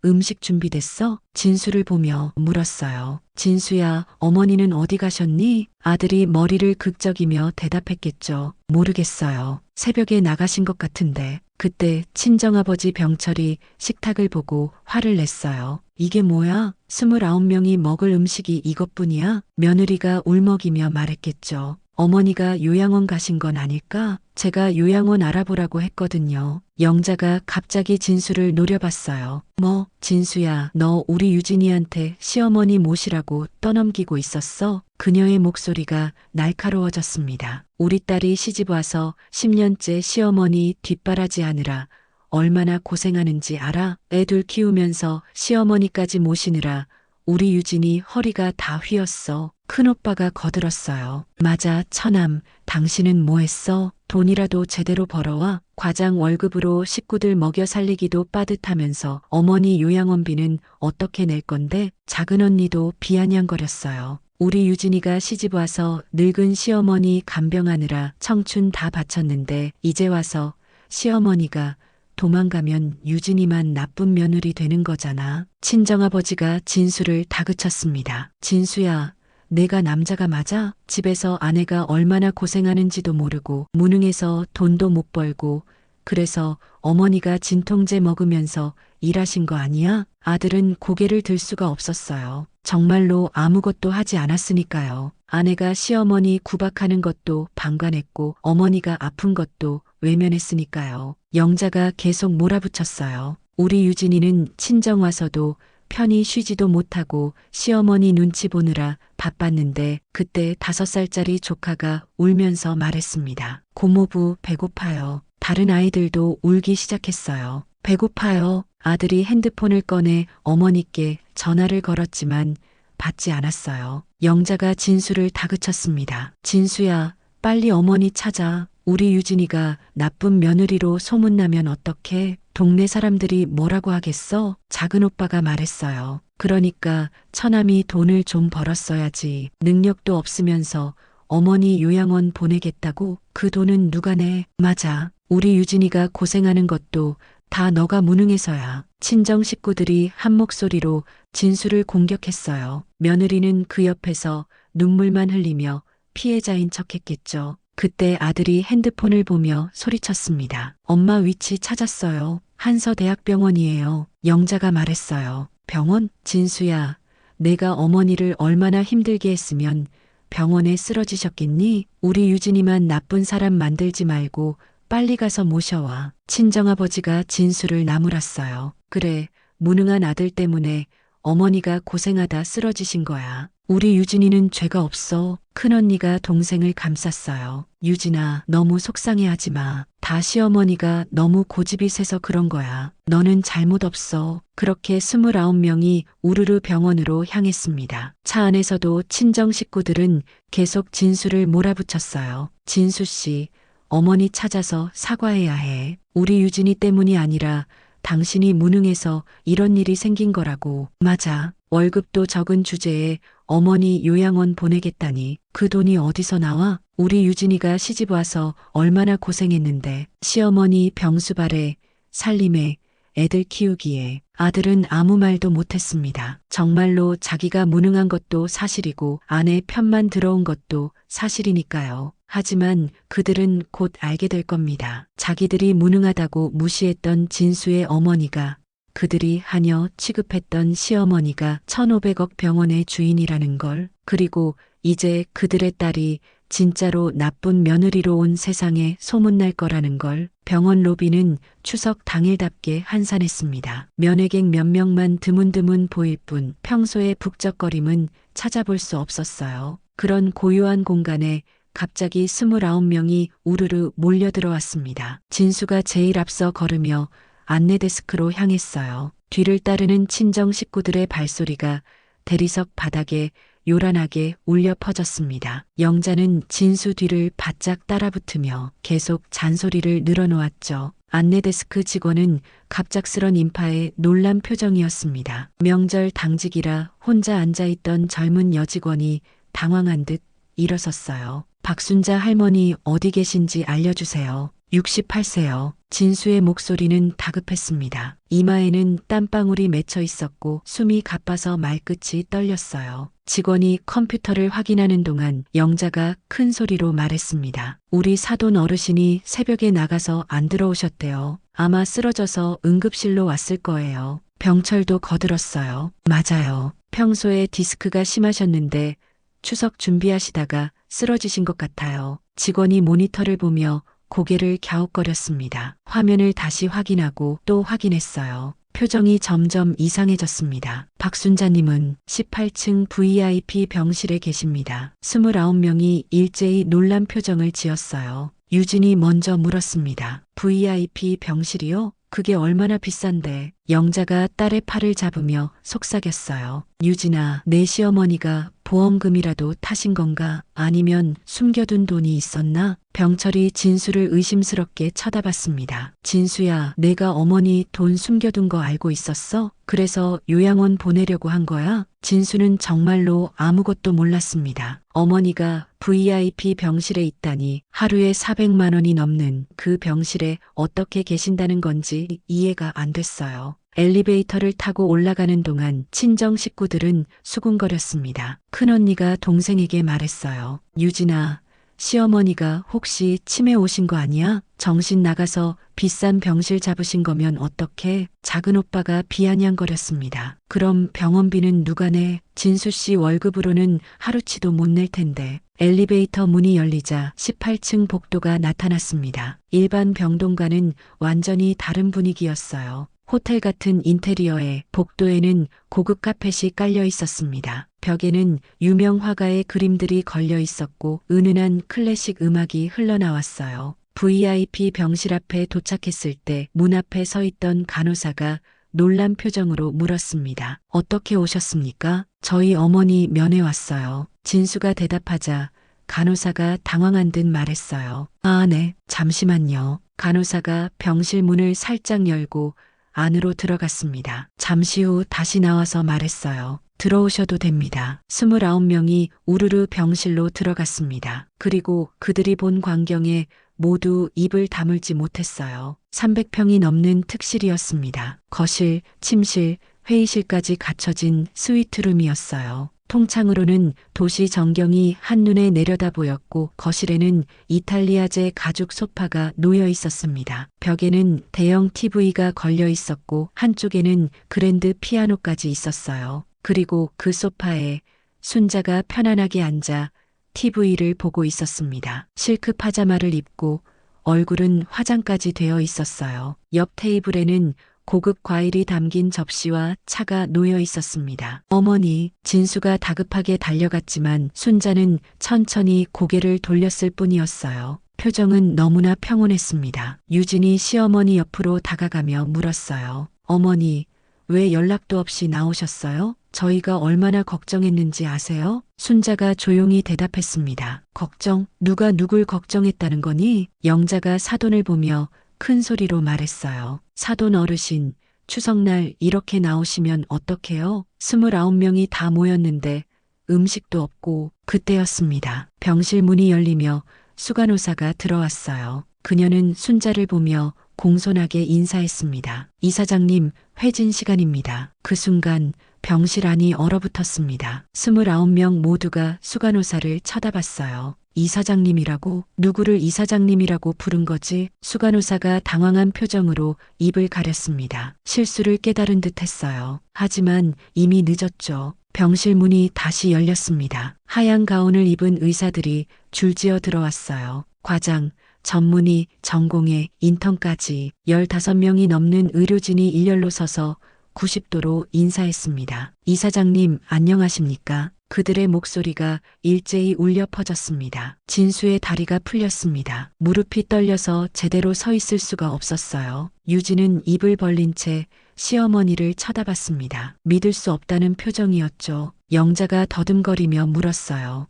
음식 준비됐어? 진수를 보며 물었어요. 진수야, 어머니는 어디 가셨니? 아들이 머리를 극적이며 대답했겠죠. 모르겠어요. 새벽에 나가신 것 같은데. 그때 친정아버지 병철이 식탁을 보고 화를 냈어요. 이게 뭐야? 29명이 먹을 음식이 이것뿐이야? 며느리가 울먹이며 말했겠죠. 어머니가 요양원 가신 건 아닐까? 제가 요양원 알아보라고 했거든요. 영자가 갑자기 진수를 노려봤어요. 뭐, 진수야, 너 우리 유진이한테 시어머니 모시라고 떠넘기고 있었어? 그녀의 목소리가 날카로워졌습니다. 우리 딸이 시집와서 10년째 시어머니 뒷바라지 하느라 얼마나 고생하는지 알아? 애들 키우면서 시어머니까지 모시느라 우리 유진이 허리가 다 휘었어. 큰오빠가 거들었어요. 맞아, 처남. 당신은 뭐 했어? 돈이라도 제대로 벌어와 과장 월급으로 식구들 먹여 살리기도 빠듯하면서 어머니 요양원비는 어떻게 낼 건데? 작은 언니도 비아냥거렸어요. 우리 유진이가 시집 와서 늙은 시어머니 간병하느라 청춘 다 바쳤는데 이제 와서 시어머니가 도망가면 유진이만 나쁜 며느리 되는 거잖아. 친정아버지가 진수를 다그쳤습니다. 진수야, 내가 남자가 맞아? 집에서 아내가 얼마나 고생하는지도 모르고 무능해서 돈도 못 벌고 그래서 어머니가 진통제 먹으면서 일하신 거 아니야? 아들은 고개를 들 수가 없었어요. 정말로 아무것도 하지 않았으니까요. 아내가 시어머니 구박하는 것도 방관했고 어머니가 아픈 것도 외면했으니까요. 영자가 계속 몰아붙였어요. 우리 유진이는 친정 와서도 편히 쉬지도 못하고 시어머니 눈치 보느라 바빴는데 그때 5살짜리 조카가 울면서 말했습니다. 고모부 배고파요. 다른 아이들도 울기 시작했어요. 배고파요. 아들이 핸드폰을 꺼내 어머니께 전화를 걸었지만 받지 않았어요. 영자가 진수를 다그쳤습니다. 진수야, 빨리 어머니 찾아. 우리 유진이가 나쁜 며느리로 소문나면 어떡해? 동네 사람들이 뭐라고 하겠어? 작은 오빠가 말했어요. 그러니까 처남이 돈을 좀 벌었어야지. 능력도 없으면서 어머니 요양원 보내겠다고? 그 돈은 누가 내? 맞아. 우리 유진이가 고생하는 것도 다 너가 무능해서야. 친정 식구들이 한 목소리로 진수를 공격했어요. 며느리는 그 옆에서 눈물만 흘리며 피해자인 척했겠죠. 그때 아들이 핸드폰을 보며 소리쳤습니다. 엄마 위치 찾았어요. 한서대학병원이에요. 영자가 말했어요. 병원? 진수야, 내가 어머니를 얼마나 힘들게 했으면 병원에 쓰러지셨겠니? 우리 유진이만 나쁜 사람 만들지 말고 빨리 가서 모셔와. 친정아버지가 진수를 나무랐어요. 그래, 무능한 아들 때문에 어머니가 고생하다 쓰러지신 거야. 우리 유진이는 죄가 없어. 큰언니가 동생을 감쌌어요. 유진아, 너무 속상해하지 마. 다 시어머니가 너무 고집이 세서 그런 거야. 너는 잘못 없어. 그렇게 29명이 우르르 병원으로 향했습니다. 차 안에서도 친정 식구들은 계속 진수를 몰아붙였어요. 진수 씨, 어머니 찾아서 사과해야 해. 우리 유진이 때문이 아니라 당신이 무능해서 이런 일이 생긴 거라고. 맞아. 월급도 적은 주제에 어머니 요양원 보내겠다니. 그 돈이 어디서 나와? 우리 유진이가 시집 와서 얼마나 고생했는데. 시어머니 병수발에 살림에 애들 키우기에. 아들은 아무 말도 못했습니다. 정말로 자기가 무능한 것도 사실이고 아내 편만 들어온 것도 사실이니까요. 하지만 그들은 곧 알게 될 겁니다. 자기들이 무능하다고 무시했던 진수의 어머니가, 그들이 하녀 취급했던 시어머니가 1,500억 병원의 주인이라는 걸, 그리고 이제 그들의 딸이 진짜로 나쁜 며느리로 온 세상에 소문날 거라는 걸. 병원 로비는 추석 당일답게 한산했습니다. 면회객 몇 명만 드문드문 보일 뿐 평소의 북적거림은 찾아볼 수 없었어요. 그런 고요한 공간에 갑자기 29명이 우르르 몰려들어왔습니다. 진수가 제일 앞서 걸으며 안내데스크로 향했어요. 뒤를 따르는 친정 식구들의 발소리가 대리석 바닥에 요란하게 울려 퍼졌습니다. 영자는 진수 뒤를 바짝 따라붙으며 계속 잔소리를 늘어놓았죠. 안내데스크 직원은 갑작스런 인파에 놀란 표정이었습니다. 명절 당직이라 혼자 앉아있던 젊은 여직원이 당황한 듯 일어섰어요. 박순자 할머니 어디 계신지 알려주세요. 68세요. 진수의 목소리는 다급했습니다. 이마에는 땀방울이 맺혀 있었고 숨이 가빠서 말끝이 떨렸어요. 직원이 컴퓨터를 확인하는 동안 영자가 큰 소리로 말했습니다. 우리 사돈 어르신이 새벽에 나가서 안 들어오셨대요. 아마 쓰러져서 응급실로 왔을 거예요. 병철도 거들었어요. 맞아요. 평소에 디스크가 심하셨는데 추석 준비하시다가 쓰러지신 것 같아요. 직원이 모니터를 보며 고개를 갸웃거렸습니다. 화면을 다시 확인하고 또 확인했어요. 표정이 점점 이상해졌습니다. 박순자님은 18층 VIP 병실에 계십니다. 29명이 일제히 놀란 표정을 지었어요. 유진이 먼저 물었습니다. VIP 병실이요? 그게 얼마나 비싼데? 영자가 딸의 팔을 잡으며 속삭였어요. 유진아, 내 시어머니가 보험금이라도 타신 건가? 아니면 숨겨둔 돈이 있었나? 병철이 진수를 의심스럽게 쳐다봤습니다. 진수야, 내가 어머니 돈 숨겨둔 거 알고 있었어? 그래서 요양원 보내려고 한 거야? 진수는 정말로 아무것도 몰랐습니다. 어머니가 VIP 병실에 있다니, 하루에 400만 원이 넘는 그 병실에 어떻게 계신다는 건지 이해가 안 됐어요. 엘리베이터를 타고 올라가는 동안 친정 식구들은 수군거렸습니다. 큰언니가 동생에게 말했어요. 유진아, 시어머니가 혹시 치매 오신 거 아니야? 정신 나가서 비싼 병실 잡으신 거면 어떡해? 작은 오빠가 비아냥거렸습니다. 그럼 병원비는 누가 내? 진수 씨 월급으로는 하루치도 못 낼 텐데. 엘리베이터 문이 열리자 18층 복도가 나타났습니다. 일반 병동과는 완전히 다른 분위기였어요. 호텔 같은 인테리어에 복도에는 고급 카펫이 깔려 있었습니다. 벽에는 유명 화가의 그림들이 걸려 있었고 은은한 클래식 음악이 흘러나왔어요. VIP 병실 앞에 도착했을 때 문 앞에 서 있던 간호사가 놀란 표정으로 물었습니다. 어떻게 오셨습니까? 저희 어머니 면회 왔어요. 진수가 대답하자 간호사가 당황한 듯 말했어요. 아, 네, 잠시만요. 간호사가 병실 문을 살짝 열고 안으로 들어갔습니다. 잠시 후 다시 나와서 말했어요. 들어오셔도 됩니다. 29명이 우르르 병실로 들어갔습니다. 그리고 그들이 본 광경에 모두 입을 다물지 못했어요. 300평이 넘는 특실이었습니다. 거실, 침실, 회의실까지 갖춰진 스위트룸이었어요. 통창으로는 도시 전경이 한눈에 내려다 보였고 거실에는 이탈리아제 가죽 소파가 놓여 있었습니다. 벽에는 대형 TV가 걸려 있었고 한쪽에는 그랜드 피아노까지 있었어요. 그리고 그 소파에 순자가 편안하게 앉아 TV를 보고 있었습니다. 실크 파자마를 입고 얼굴은 화장까지 되어 있었어요. 옆 테이블에는 고급 과일이 담긴 접시와 차가 놓여 있었습니다. 어머니, 진수가 다급하게 달려갔지만 순자는 천천히 고개를 돌렸을 뿐이었어요. 표정은 너무나 평온했습니다. 유진이 시어머니 옆으로 다가가며 물었어요. 어머니, 왜 연락도 없이 나오셨어요? 저희가 얼마나 걱정했는지 아세요? 순자가 조용히 대답했습니다. 걱정? 누가 누굴 걱정했다는 거니? 영자가 사돈을 보며 큰 소리로 말했어요. 사돈 어르신, 추석날 이렇게 나오시면 어떡해요? 29명이 다 모였는데 음식도 없고. 그때였습니다. 병실 문이 열리며 수간호사가 들어왔어요. 그녀는 순자를 보며 공손하게 인사했습니다. 이사장님, 회진 시간입니다. 그 순간 병실 안이 얼어붙었습니다. 29명 모두가 수간호사를 쳐다봤어요. 이사장님이라고? 누구를 이사장님이라고 부른 거지? 수간호사가 당황한 표정으로 입을 가렸습니다. 실수를 깨달은 듯 했어요. 하지만 이미 늦었죠. 병실 문이 다시 열렸습니다. 하얀 가운을 입은 의사들이 줄지어 들어왔어요. 과장, 전문의, 전공의, 인턴까지 15명이 넘는 의료진이 일렬로 서서 90도로 인사했습니다. 이사장님, 안녕하십니까? 그들의 목소리가 일제히 울려 퍼졌습니다. 진수의 다리가 풀렸습니다. 무릎이 떨려서 제대로 서 있을 수가 없었어요. 유진은 입을 벌린 채 시어머니를 쳐다봤습니다. 믿을 수 없다는 표정이었죠. 영자가 더듬거리며 물었어요.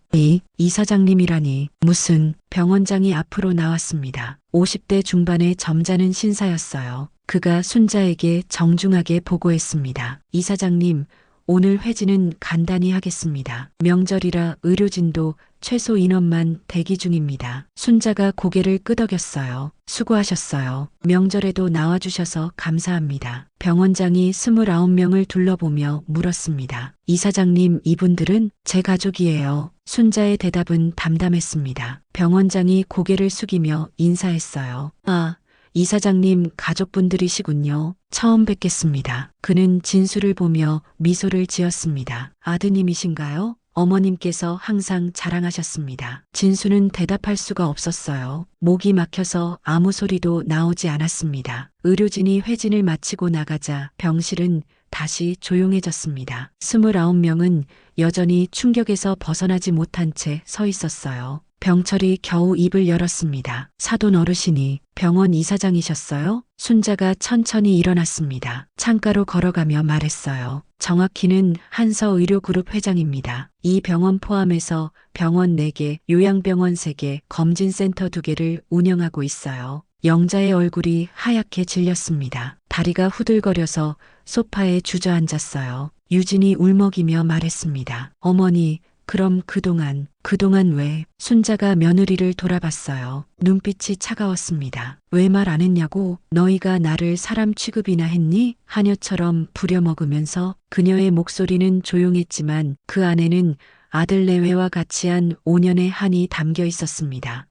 이사장님이라니. 무슨? 병원장이 앞으로 나왔습니다. 50대 중반의 점잖은 신사였어요. 그가 순자에게 정중하게 보고했습니다. 이사장님, 오늘 회진은 간단히 하겠습니다. 명절이라 의료진도 최소 인원만 대기 중입니다. 순자가 고개를 끄덕였어요. 수고하셨어요. 명절에도 나와주셔서 감사합니다. 병원장이 29명을 둘러보며 물었습니다. 이사장님, 이분들은 제 가족이에요. 순자의 대답은 담담했습니다. 병원장이 고개를 숙이며 인사했어요. 아, 이사장님 가족분들이시군요. 처음 뵙겠습니다. 그는 진수를 보며 미소를 지었습니다. 아드님이신가요? 어머님께서 항상 자랑하셨습니다. 진수는 대답할 수가 없었어요. 목이 막혀서 아무 소리도 나오지 않았습니다. 의료진이 회진을 마치고 나가자 병실은 다시 조용해졌습니다. 29명은 여전히 충격에서 벗어나지 못한 채 서 있었어요. 병철이 겨우 입을 열었습니다. 사돈 어르신이 병원 이사장이셨어요? 순자가 천천히 일어났습니다. 창가로 걸어가며 말했어요. 정확히는 한서의료그룹 회장입니다. 이 병원 포함해서 병원 4개, 요양병원 3개, 검진센터 2개를 운영하고 있어요. 영자의 얼굴이 하얗게 질렸습니다. 다리가 후들거려서 소파에 주저앉았어요. 유진이 울먹이며 말했습니다. 어머니, 그럼 그동안 왜? 순자가 며느리를 돌아봤어요. 눈빛이 차가웠습니다. 왜 말 안 했냐고? 너희가 나를 사람 취급이나 했니? 하녀처럼 부려먹으면서 그녀의 목소리는 조용했지만 그 안에는 아들 내외와 같이 한 5년의 한이 담겨 있었습니다.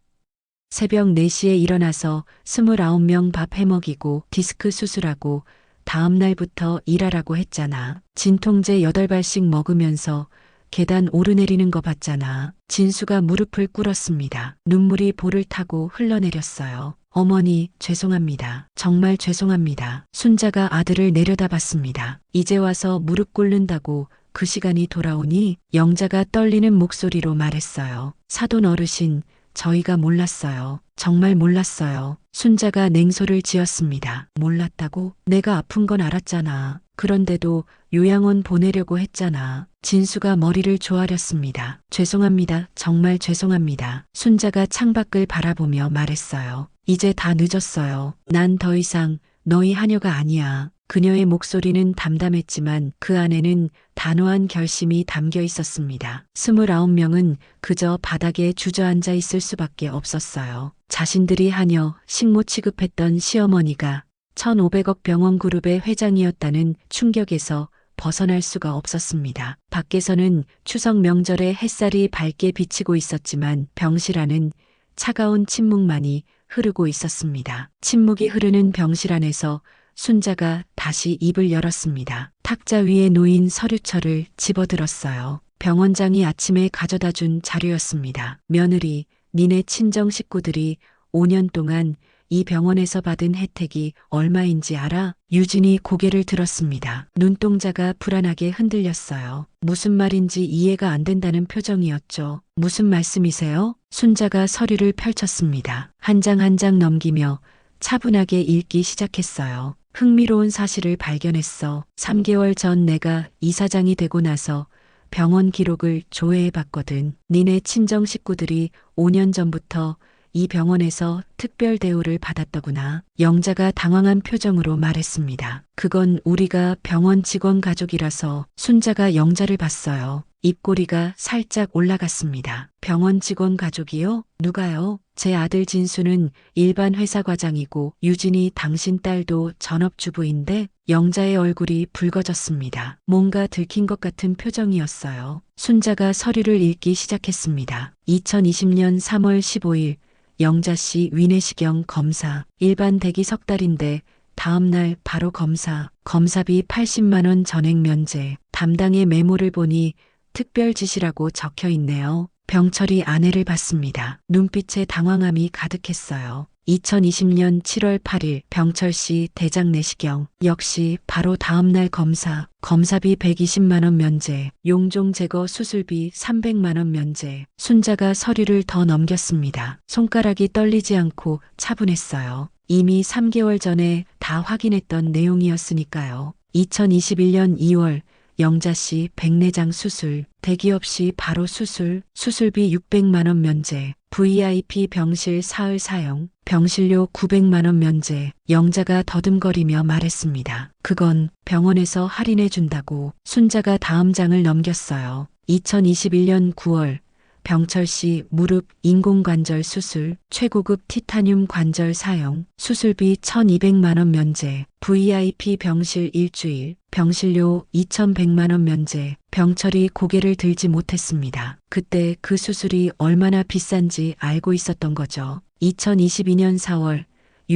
새벽 4시에 일어나서 29명 밥 해먹이고 디스크 수술하고 다음 날부터 일하라고 했잖아. 진통제 8발씩 먹으면서 계단 오르내리는 거 봤잖아. 진수가 무릎을 꿇었습니다. 눈물이 볼을 타고 흘러내렸어요. 어머니, 죄송합니다. 정말 죄송합니다. 순자가 아들을 내려다봤습니다. 이제 와서 무릎 꿇는다고 그 시간이 돌아오니? 영자가 떨리는 목소리로 말했어요. 사돈 어르신, 저희가 몰랐어요. 정말 몰랐어요. 순자가 냉소를 지었습니다. 몰랐다고? 내가 아픈 건 알았잖아. 그런데도 요양원 보내려고 했잖아. 진수가 머리를 조아렸습니다. 죄송합니다. 정말 죄송합니다. 순자가 창밖을 바라보며 말했어요. 이제 다 늦었어요. 난 더 이상 너희 하녀가 아니야. 그녀의 목소리는 담담했지만 그 안에는 단호한 결심이 담겨 있었습니다. 29명은 그저 바닥에 주저앉아 있을 수밖에 없었어요. 자신들이 하녀, 식모 취급했던 시어머니가 1,500억 병원 그룹의 회장이었다는 충격에서 벗어날 수가 없었습니다. 밖에서는 추석 명절에 햇살이 밝게 비치고 있었지만 병실 안은 차가운 침묵만이 흐르고 있었습니다. 침묵이 흐르는 병실 안에서 순자가 다시 입을 열었습니다. 탁자 위에 놓인 서류철을 집어들었어요. 병원장이 아침에 가져다 준 자료였습니다. 며느리, 니네 친정 식구들이 5년 동안 이 병원에서 받은 혜택이 얼마인지 알아? 유진이 고개를 들었습니다. 눈동자가 불안하게 흔들렸어요. 무슨 말인지 이해가 안 된다는 표정이었죠. 무슨 말씀이세요? 순자가 서류를 펼쳤습니다. 한 장 한 장 넘기며 차분하게 읽기 시작했어요. 흥미로운 사실을 발견했어. 3개월 전 내가 이사장이 되고 나서 병원 기록을 조회해봤거든. 니네 친정 식구들이 5년 전부터 이 병원에서 특별 대우를 받았더구나. 영자가 당황한 표정으로 말했습니다. 그건 우리가 병원 직원 가족이라서. 순자가 영자를 봤어요. 입꼬리가 살짝 올라갔습니다. 병원 직원 가족이요? 누가요? 제 아들 진수는 일반 회사 과장이고 유진이 당신 딸도 전업주부인데. 영자의 얼굴이 붉어졌습니다. 뭔가 들킨 것 같은 표정이었어요. 순자가 서류를 읽기 시작했습니다. 2020년 3월 15일 영자씨 위내시경 검사. 일반 대기 석 달인데 다음날 바로 검사. 검사비 80만 원 전액 면제. 담당의 메모를 보니 특별 지시라고 적혀 있네요. 병철이 아내를 봤습니다. 눈빛에 당황함이 가득했어요. 2020년 7월 8일 병철씨 대장 내시경. 역시 바로 다음날 검사. 검사비 120만 원 면제. 용종 제거 수술비 300만 원 면제. 순자가 서류를 더 넘겼습니다. 손가락이 떨리지 않고 차분했어요. 이미 3개월 전에 다 확인했던 내용이었으니까요. 2021년 2월 영자씨 백내장 수술. 대기 없이 바로 수술. 수술비 600만 원 면제. VIP 병실 사흘 사용. 병실료 900만 원 면제. 영자가 더듬거리며 말했습니다. 그건 병원에서 할인해 준다고. 순자가 다음 장을 넘겼어요. 2021년 9월 병철씨 무릎 인공관절 수술. 최고급 티타늄 관절 사용. 수술비 1,200만 원 면제. VIP 병실 일주일. 병실료 2,100만 원 면제. 병철이 고개를 들지 못했습니다. 그때 그 수술이 얼마나 비싼지 알고 있었던 거죠. 2022년 4월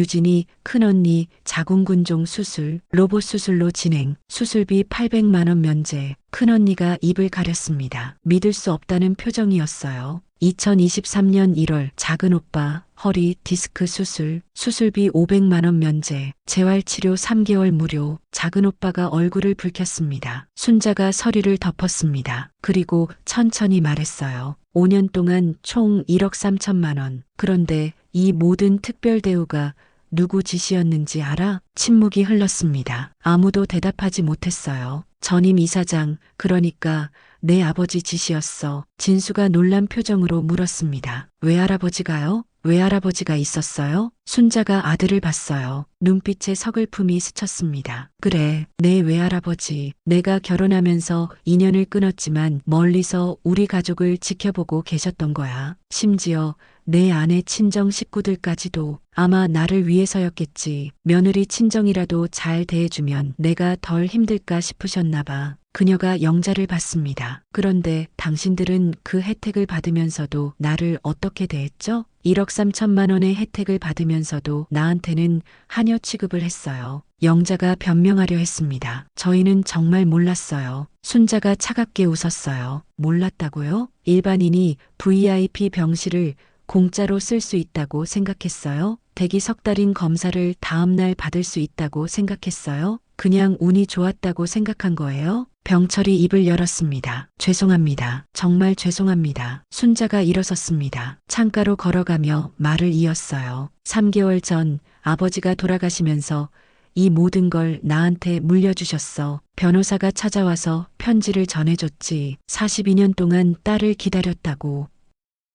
유진이 큰언니 자궁근종 수술, 로봇 수술로 진행, 수술비 800만 원 면제. 큰언니가 입을 가렸습니다. 믿을 수 없다는 표정이었어요. 2023년 1월 작은 오빠 허리 디스크 수술, 수술비 500만 원 면제, 재활치료 3개월 무료. 작은 오빠가 얼굴을 붉혔습니다. 순자가 서리를 덮었습니다. 그리고 천천히 말했어요. 5년 동안 총 1억 3천만 원. 그런데 이 모든 특별 대우가 누구 지시였는지 알아? 침묵이 흘렀습니다. 아무도 대답하지 못했어요. 전임 이사장, 그러니까 내 아버지 지시였어. 진수가 놀란 표정으로 물었습니다. 외할아버지가요? 외할아버지가 있었어요? 순자가 아들을 봤어요. 눈빛에 서글픔이 스쳤습니다. 그래, 내 외할아버지. 내가 결혼하면서 인연을 끊었지만 멀리서 우리 가족을 지켜보고 계셨던 거야. 심지어 내 아내 친정 식구들까지도. 아마 나를 위해서였겠지. 며느리 친정이라도 잘 대해주면 내가 덜 힘들까 싶으셨나 봐. 그녀가 영자를 받습니다. 그런데 당신들은 그 혜택을 받으면서도 나를 어떻게 대했죠? 1억 3천만 원의 혜택을 받으면서도 나한테는 하녀 취급을 했어요. 영자가 변명하려 했습니다. 저희는 정말 몰랐어요. 순자가 차갑게 웃었어요. 몰랐다고요? 일반인이 VIP 병실을 공짜로 쓸 수 있다고 생각했어요? 대기 석 달인 검사를 다음날 받을 수 있다고 생각했어요? 그냥 운이 좋았다고 생각한 거예요? 병철이 입을 열었습니다. 죄송합니다. 정말 죄송합니다. 순자가 일어섰습니다. 창가로 걸어가며 말을 이었어요. 3개월 전 아버지가 돌아가시면서 이 모든 걸 나한테 물려주셨어. 변호사가 찾아와서 편지를 전해줬지. 42년 동안 딸을 기다렸다고.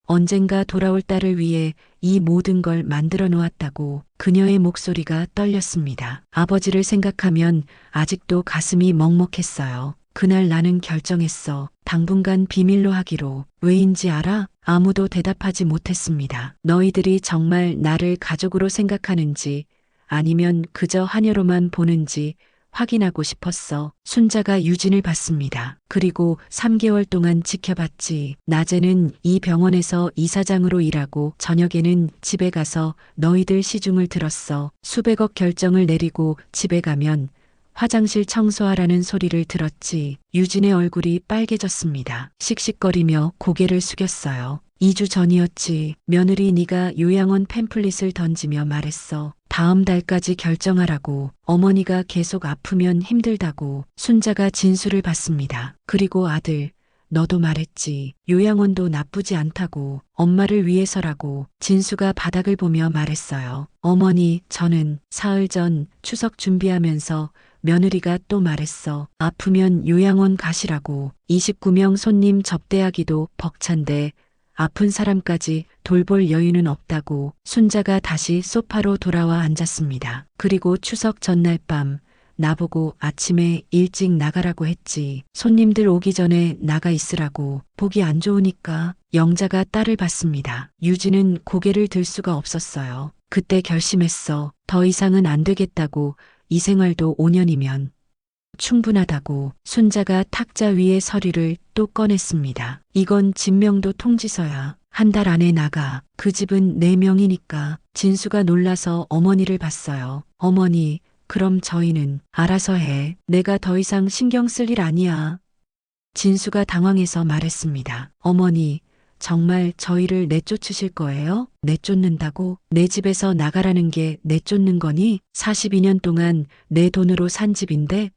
언젠가 돌아올 딸을 위해 이 모든 걸 만들어 놓았다고. 그녀의 목소리가 떨렸습니다. 아버지를 생각하면 아직도 가슴이 먹먹했어요. 그날 나는 결정했어. 당분간 비밀로 하기로. 왜인지 알아? 아무도 대답하지 못했습니다. 너희들이 정말 나를 가족으로 생각하는지 아니면 그저 하녀로만 보는지 확인하고 싶었어. 순자가 유진을 봤습니다. 그리고 3개월 동안 지켜봤지. 낮에는 이 병원에서 이사장으로 일하고 저녁에는 집에 가서 너희들 시중을 들었어. 수백억 결정을 내리고 집에 가면 화장실 청소하라는 소리를 들었지. 유진의 얼굴이 빨개졌습니다. 씩씩거리며 고개를 숙였어요. 2주 전이었지. 며느리 네가 요양원 팸플릿을 던지며 말했어. 다음 달까지 결정하라고. 어머니가 계속 아프면 힘들다고. 순자가 진수를 받습니다. 그리고 아들, 너도 말했지. 요양원도 나쁘지 않다고. 엄마를 위해서라고. 진수가 바닥을 보며 말했어요. 어머니, 저는 사흘 전 추석 준비하면서 며느리가 또 말했어. 아프면 요양원 가시라고. 29명 손님 접대하기도 벅찬데 아픈 사람까지 돌볼 여유는 없다고. 순자가 다시 소파로 돌아와 앉았습니다. 그리고 추석 전날 밤 나보고 아침에 일찍 나가라고 했지. 손님들 오기 전에 나가 있으라고. 보기 안 좋으니까. 영자가 딸을 봤습니다. 유진은 고개를 들 수가 없었어요. 그때 결심했어. 더 이상은 안 되겠다고. 이 생활도 5년이면 충분하다고. 순자가 탁자 위에 서류를 또 꺼냈습니다. 이건 진명도 통지서야. 한 달 안에 나가. 그 집은 내 명이니까. 진수가 놀라서 어머니를 봤어요. 어머니, 그럼 저희는 알아서 해. 내가 더 이상 신경 쓸 일 아니야. 진수가 당황해서 말했습니다. 어머니, 정말 저희를 내쫓으실 거예요? 내쫓는다고? 내 집에서 나가라는 게 내쫓는 거니? 42년 동안 내 돈으로 산 집인데?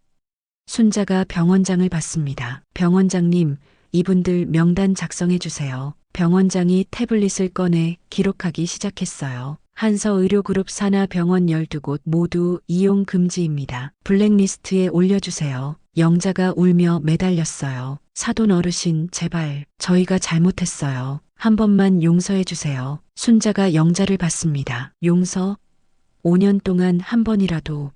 순자가 병원장을 받습니다. 병원장님, 이분들 명단 작성해 주세요. 병원장이 태블릿을 꺼내 기록하기 시작했어요. 한서의료그룹 산하 병원 12곳 모두 이용 금지입니다. 블랙리스트에 올려주세요. 영자가 울며 매달렸어요. 사돈 어르신, 제발, 저희가 잘못했어요. 한 번만 용서해 주세요. 순자가 영자를 받습니다. 용서? 5년 동안 한 번이라도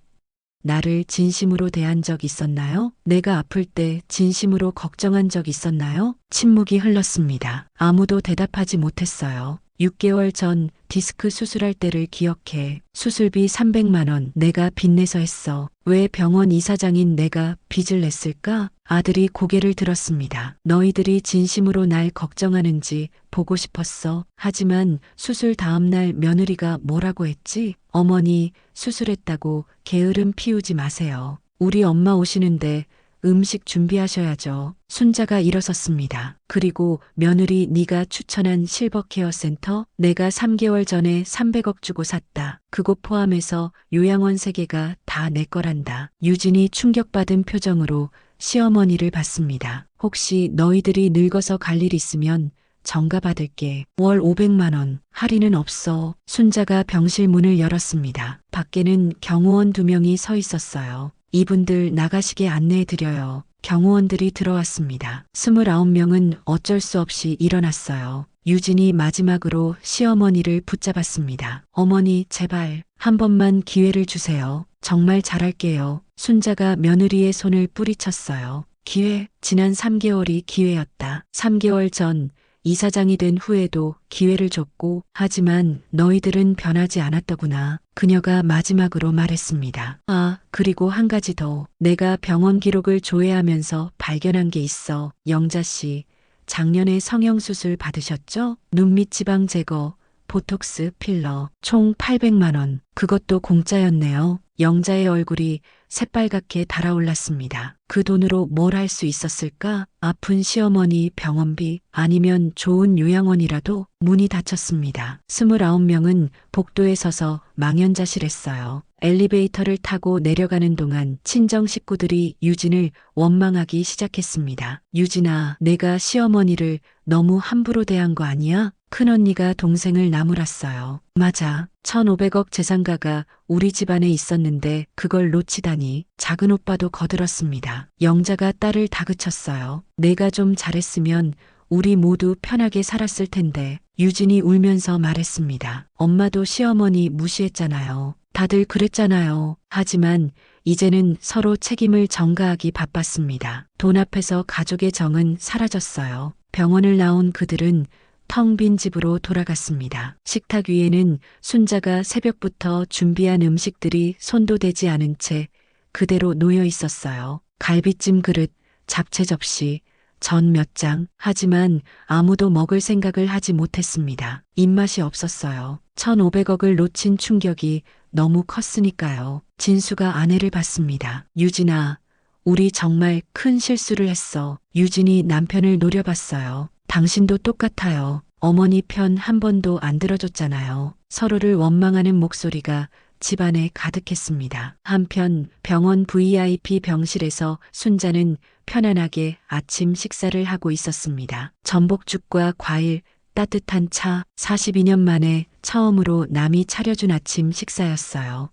나를 진심으로 대한 적 있었나요? 내가 아플 때 진심으로 걱정한 적 있었나요? 침묵이 흘렀습니다. 아무도 대답하지 못했어요. 6개월 전 디스크 수술할 때를 기억해. 수술비 300만 원 내가 빚내서 했어. 왜 병원 이사장인 내가 빚을 냈을까? 아들이 고개를 들었습니다. 너희들이 진심으로 날 걱정하는지 보고 싶었어. 하지만 수술 다음날 며느리가 뭐라고 했지? 어머니 수술했다고 게으름 피우지 마세요. 우리 엄마 오시는데 음식 준비하셔야죠. 순자가 일어섰습니다. 그리고 며느리 네가 추천한 실버케어 센터? 내가 3개월 전에 300억 주고 샀다. 그곳 포함해서 요양원 3개가 다 내 거란다. 유진이 충격받은 표정으로 시어머니를 봤습니다. 혹시 너희들이 늙어서 갈 일 있으면 정가 받을게. 월 500만 원. 할인은 없어. 순자가 병실 문을 열었습니다. 밖에는 경호원 2명이 서 있었어요. 이분들 나가시게 안내해드려요. 경호원들이 들어왔습니다. 29명은 어쩔 수 없이 일어났어요. 유진이 마지막으로 시어머니를 붙잡았습니다. 어머니 제발 한 번만 기회를 주세요. 정말 잘할게요. 순자가 며느리의 손을 뿌리쳤어요. 기회? 지난 3개월이 기회였다. 3개월 전 이사장이 된 후에도 기회를 줬고 하지만 너희들은 변하지 않았더구나. 그녀가 마지막으로 말했습니다. 아, 그리고 한 가지 더. 내가 병원 기록을 조회하면서 발견한 게 있어. 영자 씨, 작년에 성형수술 받으셨죠? 눈밑 지방 제거, 보톡스, 필러, 총 800만 원. 그것도 공짜였네요. 영자의 얼굴이 새빨갛게 달아올랐습니다. 그 돈으로 뭘 할 수 있었을까? 아픈 시어머니 병원비 아니면 좋은 요양원이라도. 문이 닫혔습니다. 29명은 복도에 서서 망연자실했어요. 엘리베이터를 타고 내려가는 동안 친정 식구들이 유진을 원망하기 시작했습니다. 유진아, 내가 시어머니를 너무 함부로 대한 거 아니야? 큰언니가 동생을 나무랐어요. 맞아. 1,500억 재산가가 우리 집안에 있었는데 그걸 놓치다니. 작은 오빠도 거들었습니다. 영자가 딸을 다그쳤어요. 내가 좀 잘했으면 우리 모두 편하게 살았을 텐데. 유진이 울면서 말했습니다. 엄마도 시어머니 무시했잖아요. 다들 그랬잖아요. 하지만 이제는 서로 책임을 전가하기 바빴습니다. 돈 앞에서 가족의 정은 사라졌어요. 병원을 나온 그들은 텅 빈 집으로 돌아갔습니다. 식탁 위에는 순자가 새벽부터 준비한 음식들이 손도 대지 않은 채 그대로 놓여 있었어요. 갈비찜 그릇, 잡채 접시, 전 몇 장. 하지만 아무도 먹을 생각을 하지 못했습니다. 입맛이 없었어요. 1,500억을 놓친 충격이 너무 컸으니까요. 진수가 아내를 봤습니다. 유진아, 우리 정말 큰 실수를 했어. 유진이 남편을 노려봤어요. 당신도 똑같아요. 어머니 편 한 번도 안 들어줬잖아요. 서로를 원망하는 목소리가 집안에 가득했습니다. 한편 병원 VIP 병실에서 순자는 편안하게 아침 식사를 하고 있었습니다. 전복죽과 과일, 따뜻한 차, 42년 만에 처음으로 남이 차려준 아침 식사였어요.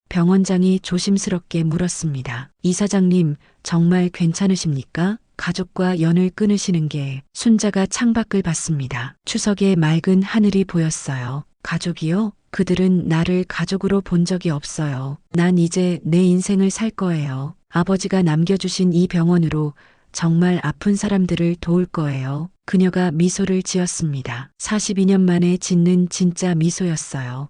병원장이 조심스럽게 물었습니다. 이사장님, 정말 괜찮으십니까? 가족과 연을 끊으시는 게. 순자가 창밖을 봤습니다. 추석에 맑은 하늘이 보였어요. 가족이요? 그들은 나를 가족으로 본 적이 없어요. 난 이제 내 인생을 살 거예요. 아버지가 남겨주신 이 병원으로 정말 아픈 사람들을 도울 거예요. 그녀가 미소를 지었습니다. 42년 만에 짓는 진짜 미소였어요.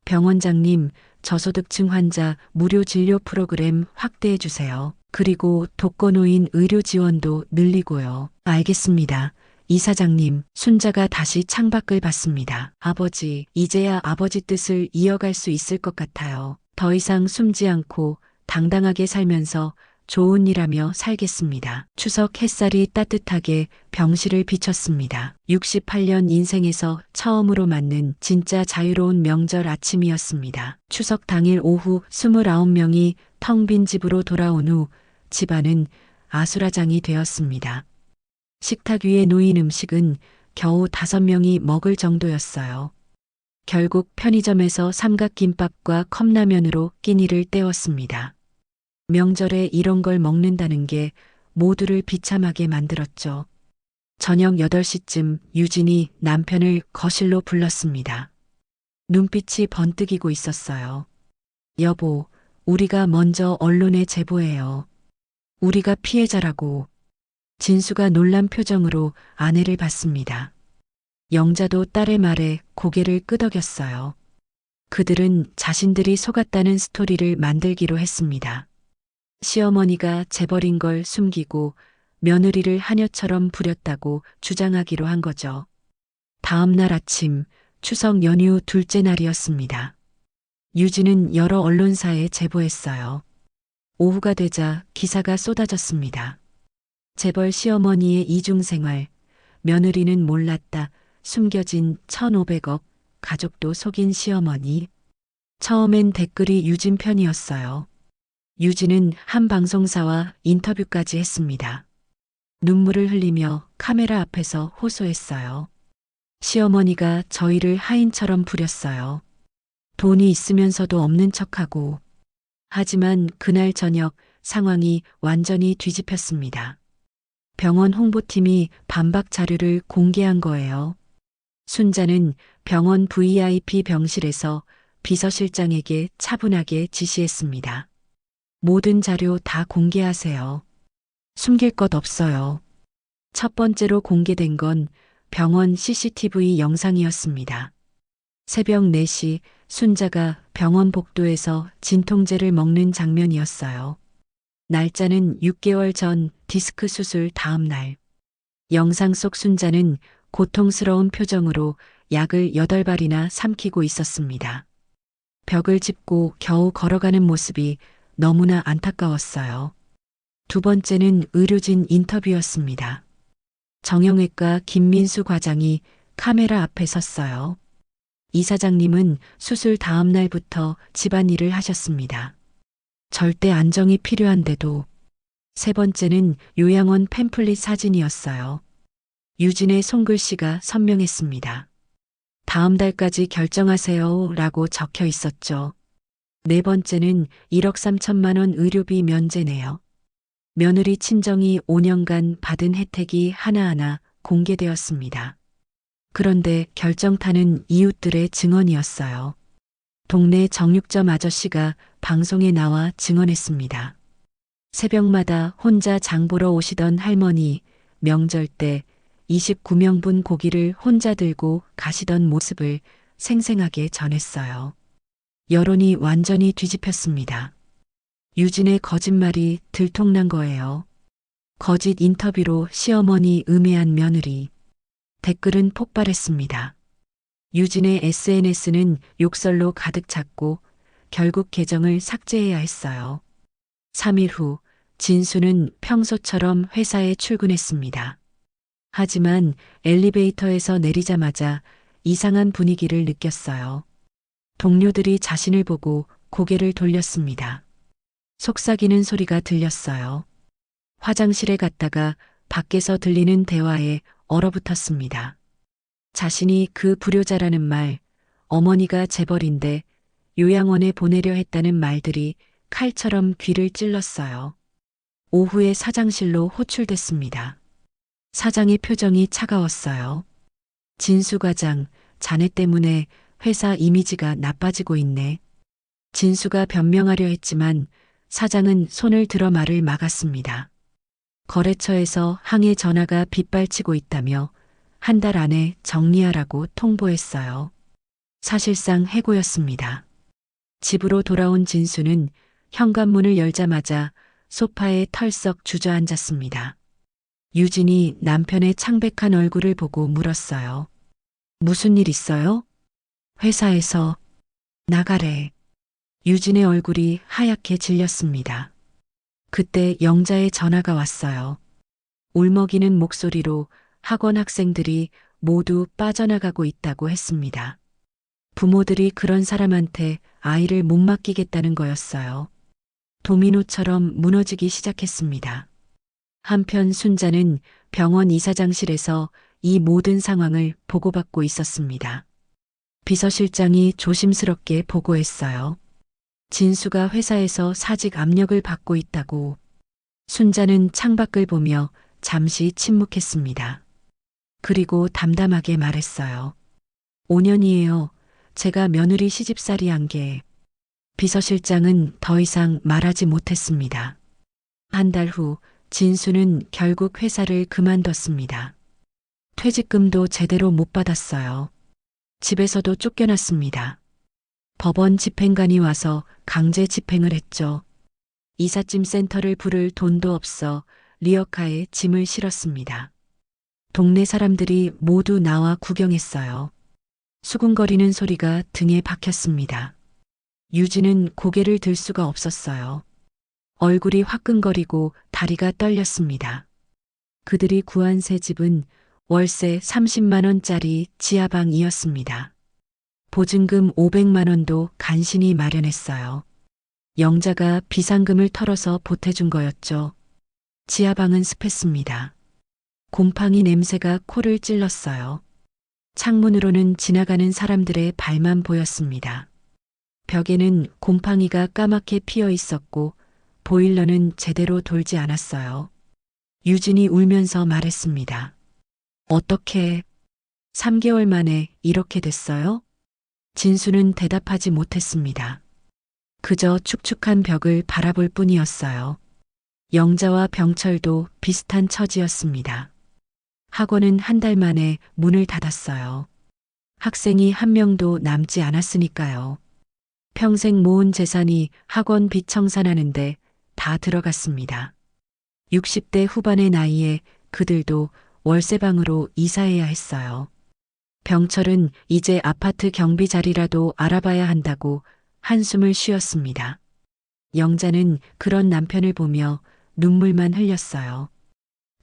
병원장님, 저소득층 환자 무료 진료 프로그램 확대해 주세요. 그리고 독거노인 의료 지원도 늘리고요. 알겠습니다. 이사장님. 순자가 다시 창밖을 봤습니다. 아버지, 이제야 아버지 뜻을 이어갈 수 있을 것 같아요. 더 이상 숨지 않고 당당하게 살면서 좋은 일하며 살겠습니다. 추석 햇살이 따뜻하게 병실을 비쳤습니다. 68년 인생에서 처음으로 맞는 진짜 자유로운 명절 아침이었습니다. 추석 당일 오후 29명이 텅 빈 집으로 돌아온 후 집안은 아수라장이 되었습니다. 식탁 위에 놓인 음식은 겨우 5명이 먹을 정도였어요. 결국 편의점에서 삼각김밥과 컵라면으로 끼니를 때웠습니다. 명절에 이런 걸 먹는다는 게 모두를 비참하게 만들었죠. 저녁 8시쯤 유진이 남편을 거실로 불렀습니다. 눈빛이 번뜩이고 있었어요. 여보, 우리가 먼저 언론에 제보해요. 우리가 피해자라고. 진수가 놀란 표정으로 아내를 봤습니다. 영자도 딸의 말에 고개를 끄덕였어요. 그들은 자신들이 속았다는 스토리를 만들기로 했습니다. 시어머니가 재벌인 걸 숨기고 며느리를 하녀처럼 부렸다고 주장하기로 한 거죠. 다음 날 아침, 추석 연휴 둘째 날이었습니다. 유진은 여러 언론사에 제보했어요. 오후가 되자 기사가 쏟아졌습니다. 재벌 시어머니의 이중생활, 며느리는 몰랐다, 숨겨진 1,500억, 가족도 속인 시어머니. 처음엔 댓글이 유진 편이었어요. 유진은 한 방송사와 인터뷰까지 했습니다. 눈물을 흘리며 카메라 앞에서 호소했어요. 시어머니가 저희를 하인처럼 부렸어요. 돈이 있으면서도 없는 척하고. 하지만 그날 저녁 상황이 완전히 뒤집혔습니다. 병원 홍보팀이 반박 자료를 공개한 거예요. 순자는 병원 VIP 병실에서 비서실장에게 차분하게 지시했습니다. 모든 자료 다 공개하세요. 숨길 것 없어요. 첫 번째로 공개된 건 병원 CCTV 영상이었습니다. 새벽 4시 순자가 병원 복도에서 진통제를 먹는 장면이었어요. 날짜는 6개월 전 디스크 수술 다음 날. 영상 속 순자는 고통스러운 표정으로 약을 8발이나 삼키고 있었습니다. 벽을 짚고 겨우 걸어가는 모습이 너무나 안타까웠어요. 두 번째는 의료진 인터뷰였습니다. 정형외과 김민수 과장이 카메라 앞에 섰어요. 이 사장님은 수술 다음 날부터 집안일을 하셨습니다. 절대 안정이 필요한데도. 세 번째는 요양원 팸플릿 사진이었어요. 유진의 손글씨가 선명했습니다. 다음 달까지 결정하세요 라고 적혀 있었죠. 네 번째는 1억 3천만 원 의료비 면제네요. 며느리 친정이 5년간 받은 혜택이 하나하나 공개되었습니다. 그런데 결정타는 이웃들의 증언이었어요. 동네 정육점 아저씨가 방송에 나와 증언했습니다. 새벽마다 혼자 장 보러 오시던 할머니, 명절 때 29명분 고기를 혼자 들고 가시던 모습을 생생하게 전했어요. 여론이 완전히 뒤집혔습니다. 유진의 거짓말이 들통난 거예요. 거짓 인터뷰로 시어머니 음해한 며느리. 댓글은 폭발했습니다. 유진의 SNS는 욕설로 가득 찼고 결국 계정을 삭제해야 했어요. 3일 후 진수는 평소처럼 회사에 출근했습니다. 하지만 엘리베이터에서 내리자마자 이상한 분위기를 느꼈어요. 동료들이 자신을 보고 고개를 돌렸습니다. 속삭이는 소리가 들렸어요. 화장실에 갔다가 밖에서 들리는 대화에 얼어붙었습니다. 자신이 그 불효자라는 말, 어머니가 재벌인데 요양원에 보내려 했다는 말들이 칼처럼 귀를 찔렀어요. 오후에 사장실로 호출됐습니다. 사장의 표정이 차가웠어요. 진수 과장, 자네 때문에 회사 이미지가 나빠지고 있네. 진수가 변명하려 했지만 사장은 손을 들어 말을 막았습니다. 거래처에서 항해 전화가 빗발치고 있다며 한 달 안에 정리하라고 통보했어요. 사실상 해고였습니다. 집으로 돌아온 진수는 현관문을 열자마자 소파에 털썩 주저앉았습니다. 유진이 남편의 창백한 얼굴을 보고 물었어요. 무슨 일 있어요? 회사에서 나가래. 유진의 얼굴이 하얗게 질렸습니다. 그때 영자의 전화가 왔어요. 울먹이는 목소리로 학원 학생들이 모두 빠져나가고 있다고 했습니다. 부모들이 그런 사람한테 아이를 못 맡기겠다는 거였어요. 도미노처럼 무너지기 시작했습니다. 한편 순자는 병원 이사장실에서 이 모든 상황을 보고받고 있었습니다. 비서실장이 조심스럽게 보고했어요. 진수가 회사에서 사직 압력을 받고 있다고. 순자는 창밖을 보며 잠시 침묵했습니다. 그리고 담담하게 말했어요. 5년이에요. 제가 며느리 시집살이 한 게. 비서실장은 더 이상 말하지 못했습니다. 한 달 후 진수는 결국 회사를 그만뒀습니다. 퇴직금도 제대로 못 받았어요. 집에서도 쫓겨났습니다. 법원 집행관이 와서 강제 집행을 했죠. 이삿짐 센터를 부를 돈도 없어 리어카에 짐을 실었습니다. 동네 사람들이 모두 나와 구경했어요. 수군거리는 소리가 등에 박혔습니다. 유진은 고개를 들 수가 없었어요. 얼굴이 화끈거리고 다리가 떨렸습니다. 그들이 구한 새 집은 월세 30만 원짜리 지하방이었습니다. 보증금 500만 원도 간신히 마련했어요. 영자가 비상금을 털어서 보태준 거였죠. 지하방은 습했습니다. 곰팡이 냄새가 코를 찔렀어요. 창문으로는 지나가는 사람들의 발만 보였습니다. 벽에는 곰팡이가 까맣게 피어 있었고 보일러는 제대로 돌지 않았어요. 유진이 울면서 말했습니다. 어떻게 3개월 만에 이렇게 됐어요? 진수는 대답하지 못했습니다. 그저 축축한 벽을 바라볼 뿐이었어요. 영자와 병철도 비슷한 처지였습니다. 학원은 한 달 만에 문을 닫았어요. 학생이 한 명도 남지 않았으니까요. 평생 모은 재산이 학원 빚 청산하는데 다 들어갔습니다. 60대 후반의 나이에 그들도 월세방으로 이사해야 했어요. 병철은 이제 아파트 경비 자리라도 알아봐야 한다고 한숨을 쉬었습니다. 영자는 그런 남편을 보며 눈물만 흘렸어요.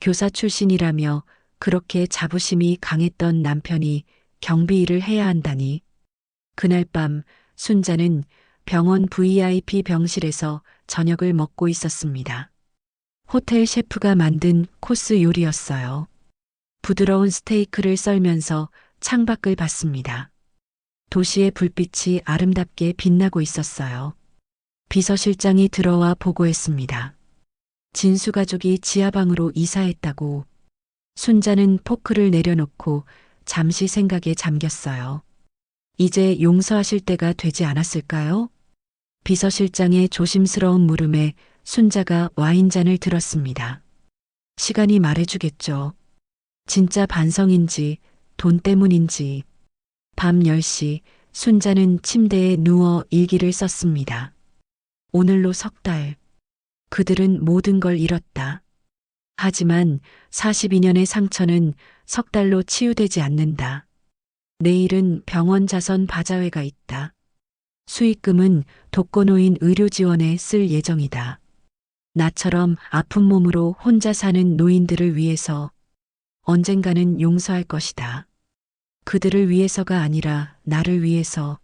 교사 출신이라며 그렇게 자부심이 강했던 남편이 경비 일을 해야 한다니. 그날 밤 순자는 병원 VIP 병실에서 저녁을 먹고 있었습니다. 호텔 셰프가 만든 코스 요리였어요. 부드러운 스테이크를 썰면서 창밖을 봤습니다. 도시의 불빛이 아름답게 빛나고 있었어요. 비서실장이 들어와 보고했습니다. 진수 가족이 지하방으로 이사했다고. 순자는 포크를 내려놓고 잠시 생각에 잠겼어요. 이제 용서하실 때가 되지 않았을까요? 비서실장의 조심스러운 물음에 순자가 와인잔을 들었습니다. 시간이 말해주겠죠. 진짜 반성인지 돈 때문인지. 밤 10시 순자는 침대에 누워 일기를 썼습니다. 오늘로 석 달. 그들은 모든 걸 잃었다. 하지만 42년의 상처는 석 달로 치유되지 않는다. 내일은 병원 자선 바자회가 있다. 수익금은 독거노인 의료지원에 쓸 예정이다. 나처럼 아픈 몸으로 혼자 사는 노인들을 위해서 언젠가는 용서할 것이다. 그들을 위해서가 아니라 나를 위해서.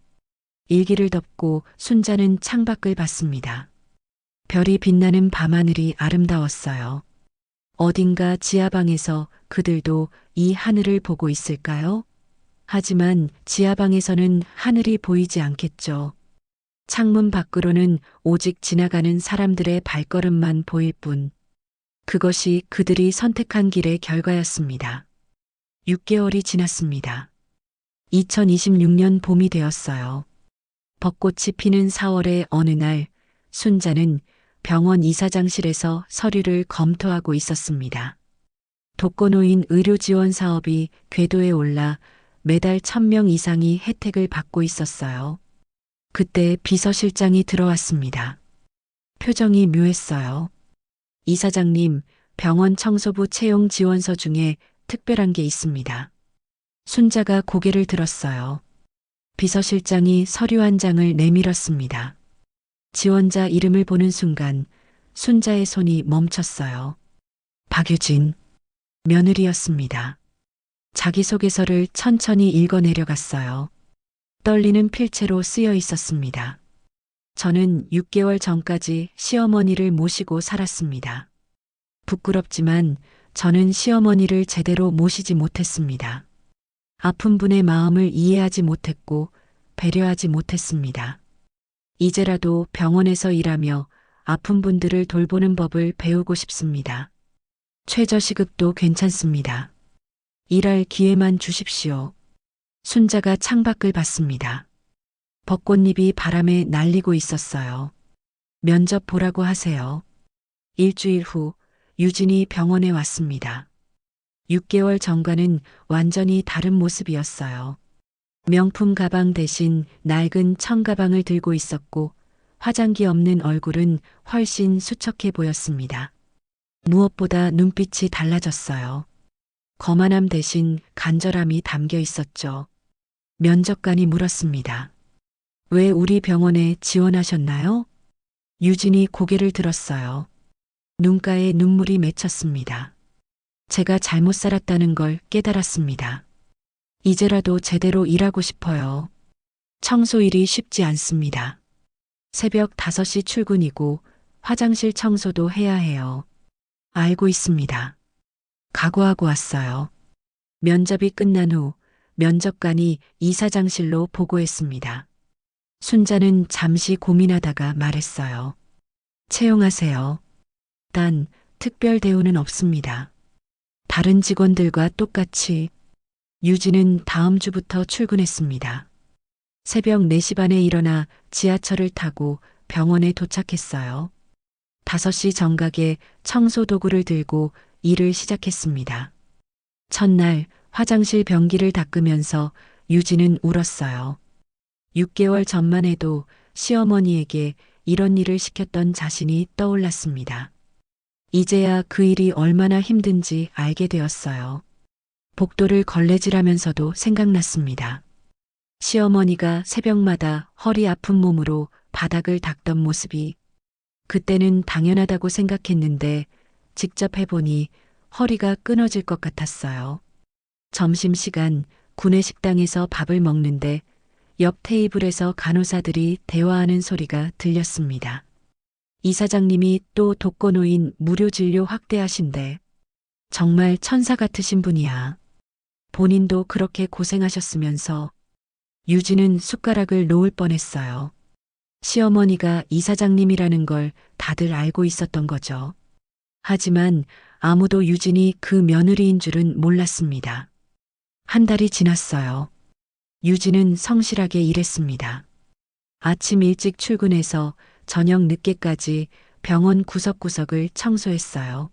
일기를 덮고 순자는 창밖을 봤습니다. 별이 빛나는 밤하늘이 아름다웠어요. 어딘가 지하방에서 그들도 이 하늘을 보고 있을까요? 하지만 지하방에서는 하늘이 보이지 않겠죠. 창문 밖으로는 오직 지나가는 사람들의 발걸음만 보일 뿐. 그것이 그들이 선택한 길의 결과였습니다. 6개월이 지났습니다. 2026년 봄이 되었어요. 벚꽃이 피는 4월의 어느 날 순자는 병원 이사장실에서 서류를 검토하고 있었습니다. 독거노인 의료지원 사업이 궤도에 올라 매달 1,000명 이상이 혜택을 받고 있었어요. 그때 비서실장이 들어왔습니다. 표정이 묘했어요. 이사장님, 병원 청소부 채용 지원서 중에 특별한 게 있습니다. 순자가 고개를 들었어요. 비서실장이 서류 한 장을 내밀었습니다. 지원자 이름을 보는 순간 순자의 손이 멈췄어요. 박유진, 며느리였습니다. 자기소개서를 천천히 읽어내려갔어요. 떨리는 필체로 쓰여 있었습니다. 저는 6개월 전까지 시어머니를 모시고 살았습니다. 부끄럽지만 저는 시어머니를 제대로 모시지 못했습니다. 아픈 분의 마음을 이해하지 못했고 배려하지 못했습니다. 이제라도 병원에서 일하며 아픈 분들을 돌보는 법을 배우고 싶습니다. 최저시급도 괜찮습니다. 일할 기회만 주십시오. 순자가 창밖을 봤습니다. 벚꽃잎이 바람에 날리고 있었어요. 면접 보라고 하세요. 일주일 후 유진이 병원에 왔습니다. 6개월 전과는 완전히 다른 모습이었어요. 명품 가방 대신 낡은 청가방을 들고 있었고 화장기 없는 얼굴은 훨씬 수척해 보였습니다. 무엇보다 눈빛이 달라졌어요. 거만함 대신 간절함이 담겨 있었죠. 면접관이 물었습니다. 왜 우리 병원에 지원하셨나요? 유진이 고개를 들었어요. 눈가에 눈물이 맺혔습니다. 제가 잘못 살았다는 걸 깨달았습니다. 이제라도 제대로 일하고 싶어요. 청소 일이 쉽지 않습니다. 새벽 5시 출근이고 화장실 청소도 해야 해요. 알고 있습니다. 각오하고 왔어요. 면접이 끝난 후 면접관이 이사장실로 보고했습니다. 순자는 잠시 고민하다가 말했어요. 채용하세요. 단 특별 대우는 없습니다. 다른 직원들과 똑같이. 유진은 다음 주부터 출근했습니다. 새벽 4시 반에 일어나 지하철을 타고 병원에 도착했어요. 5시 정각에 청소 도구를 들고 일을 시작했습니다. 첫날 화장실 변기를 닦으면서 유진은 울었어요. 6개월 전만 해도 시어머니에게 이런 일을 시켰던 자신이 떠올랐습니다. 이제야 그 일이 얼마나 힘든지 알게 되었어요. 복도를 걸레질하면서도 생각났습니다. 시어머니가 새벽마다 허리 아픈 몸으로 바닥을 닦던 모습이. 그때는 당연하다고 생각했는데 직접 해보니 허리가 끊어질 것 같았어요. 점심시간 구내식당에서 밥을 먹는데 옆 테이블에서 간호사들이 대화하는 소리가 들렸습니다. 이사장님이 또 독거노인 무료 진료 확대하신대. 정말 천사 같으신 분이야. 본인도 그렇게 고생하셨으면서. 유진은 숟가락을 놓을 뻔했어요. 시어머니가 이사장님이라는 걸 다들 알고 있었던 거죠. 하지만 아무도 유진이 그 며느리인 줄은 몰랐습니다. 한 달이 지났어요. 유진은 성실하게 일했습니다. 아침 일찍 출근해서 저녁 늦게까지 병원 구석구석을 청소했어요.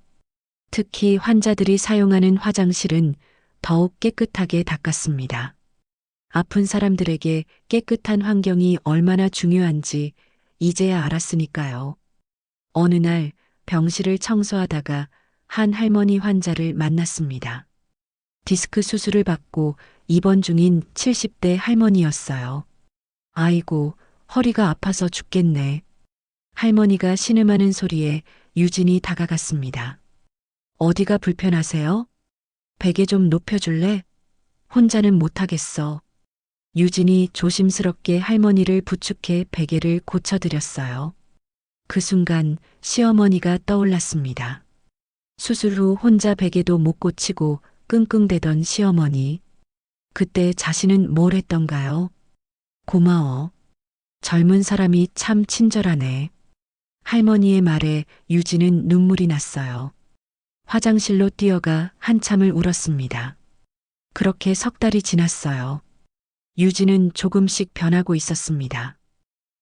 특히 환자들이 사용하는 화장실은 더욱 깨끗하게 닦았습니다. 아픈 사람들에게 깨끗한 환경이 얼마나 중요한지 이제야 알았으니까요. 어느 날 병실을 청소하다가 한 할머니 환자를 만났습니다. 디스크 수술을 받고 입원 중인 70대 할머니였어요. 아이고, 허리가 아파서 죽겠네. 할머니가 신음하는 소리에 유진이 다가갔습니다. 어디가 불편하세요? 베개 좀 높여줄래? 혼자는 못하겠어. 유진이 조심스럽게 할머니를 부축해 베개를 고쳐드렸어요. 그 순간 시어머니가 떠올랐습니다. 수술 후 혼자 베개도 못 고치고 끙끙대던 시어머니. 그때 자신은 뭘 했던가요? 고마워. 젊은 사람이 참 친절하네. 할머니의 말에 유진은 눈물이 났어요. 화장실로 뛰어가 한참을 울었습니다. 그렇게 3달이 지났어요. 유진은 조금씩 변하고 있었습니다.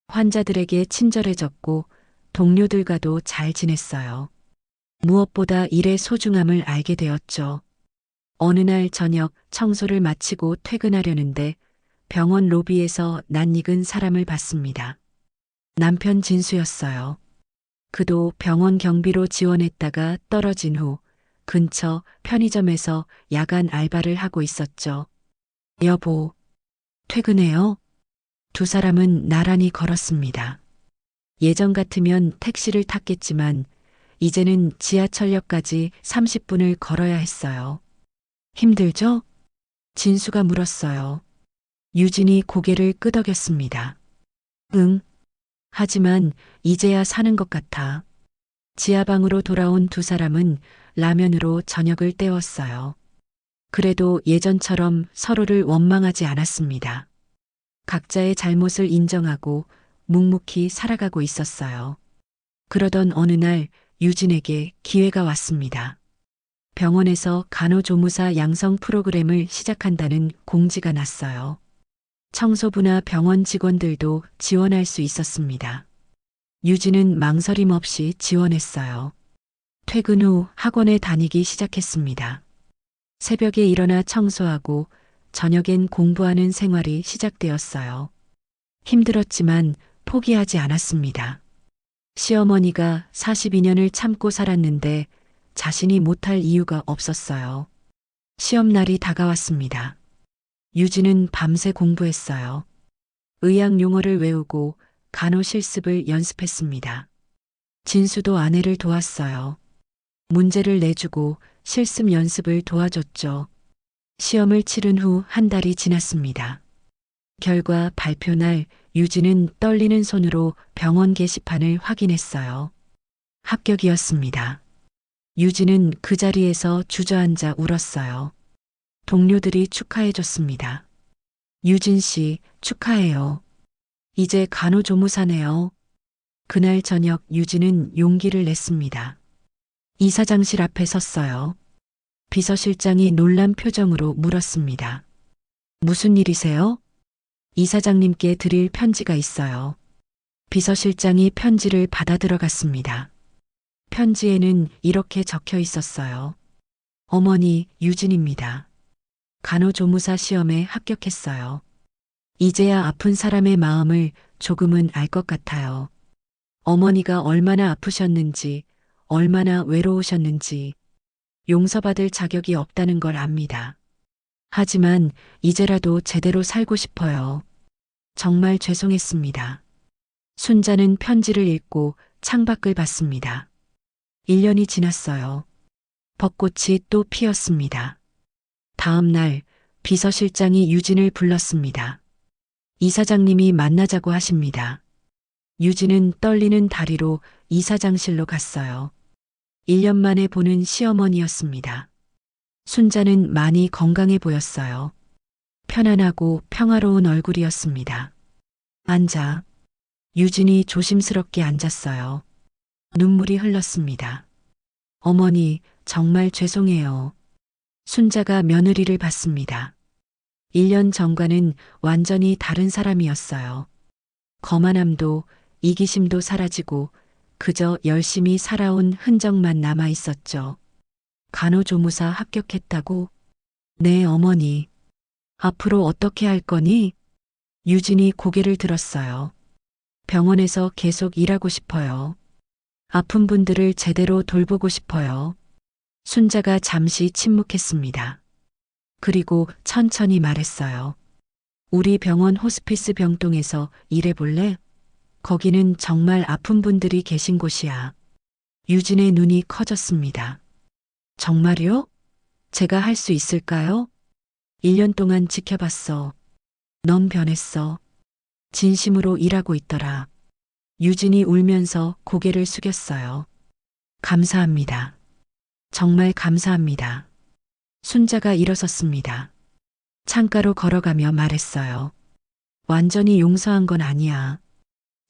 환자들에게 친절해졌고 동료들과도 잘 지냈어요. 무엇보다 일의 소중함을 알게 되었죠. 어느 날 저녁 청소를 마치고 퇴근하려는데 병원 로비에서 낯익은 사람을 봤습니다. 남편 진수였어요. 그도 병원 경비로 지원했다가 떨어진 후 근처 편의점에서 야간 알바를 하고 있었죠. 여보, 퇴근해요? 두 사람은 나란히 걸었습니다. 예전 같으면 택시를 탔겠지만 이제는 지하철역까지 30분을 걸어야 했어요. 힘들죠? 진수가 물었어요. 유진이 고개를 끄덕였습니다. 응. 하지만 이제야 사는 것 같아. 지하방으로 돌아온 두 사람은 라면으로 저녁을 때웠어요. 그래도 예전처럼 서로를 원망하지 않았습니다. 각자의 잘못을 인정하고 묵묵히 살아가고 있었어요. 그러던 어느 날 유진에게 기회가 왔습니다. 병원에서 간호조무사 양성 프로그램을 시작한다는 공지가 났어요. 청소부나 병원 직원들도 지원할 수 있었습니다. 유진은 망설임 없이 지원했어요. 퇴근 후 학원에 다니기 시작했습니다. 새벽에 일어나 청소하고 저녁엔 공부하는 생활이 시작되었어요. 힘들었지만 포기하지 않았습니다. 시어머니가 42년을 참고 살았는데 자신이 못할 이유가 없었어요. 시험날이 다가왔습니다. 유진은 밤새 공부했어요. 의학 용어를 외우고 간호 실습을 연습했습니다. 진수도 아내를 도왔어요. 문제를 내주고 실습 연습을 도와줬죠. 시험을 치른 후 한 달이 지났습니다. 결과 발표 날 유진은 떨리는 손으로 병원 게시판을 확인했어요. 합격이었습니다. 유진은 그 자리에서 주저앉아 울었어요. 동료들이 축하해줬습니다. 유진 씨, 축하해요. 이제 간호조무사네요. 그날 저녁 유진은 용기를 냈습니다. 이사장실 앞에 섰어요. 비서실장이 놀란 표정으로 물었습니다. 무슨 일이세요? 이사장님께 드릴 편지가 있어요. 비서실장이 편지를 받아 들어갔습니다. 편지에는 이렇게 적혀 있었어요. 어머니 유진입니다. 간호조무사 시험에 합격했어요. 이제야 아픈 사람의 마음을 조금은 알 것 같아요. 어머니가 얼마나 아프셨는지, 얼마나 외로우셨는지, 용서받을 자격이 없다는 걸 압니다. 하지만 이제라도 제대로 살고 싶어요. 정말 죄송했습니다. 순자는 편지를 읽고 창밖을 봤습니다. 1년이 지났어요. 벚꽃이 또 피었습니다. 다음 날 비서실장이 유진을 불렀습니다. 이사장님이 만나자고 하십니다. 유진은 떨리는 다리로 이사장실로 갔어요. 1년 만에 보는 시어머니였습니다. 순자는 많이 건강해 보였어요. 편안하고 평화로운 얼굴이었습니다. 앉아. 유진이 조심스럽게 앉았어요. 눈물이 흘렀습니다. 어머니, 정말 죄송해요. 순자가 며느리를 봤습니다. 1년 전과는 완전히 다른 사람이었어요. 거만함도 이기심도 사라지고 그저 열심히 살아온 흔적만 남아 있었죠. 간호조무사 합격했다고? 네, 어머니. 앞으로 어떻게 할 거니? 유진이 고개를 들었어요. 병원에서 계속 일하고 싶어요. 아픈 분들을 제대로 돌보고 싶어요. 순자가 잠시 침묵했습니다. 그리고 천천히 말했어요. 우리 병원 호스피스 병동에서 일해볼래? 거기는 정말 아픈 분들이 계신 곳이야. 유진의 눈이 커졌습니다. 정말요? 제가 할 수 있을까요? 1년 동안 지켜봤어. 넌 변했어. 진심으로 일하고 있더라. 유진이 울면서 고개를 숙였어요. 감사합니다. 정말 감사합니다. 순자가 일어섰습니다. 창가로 걸어가며 말했어요. 완전히 용서한 건 아니야.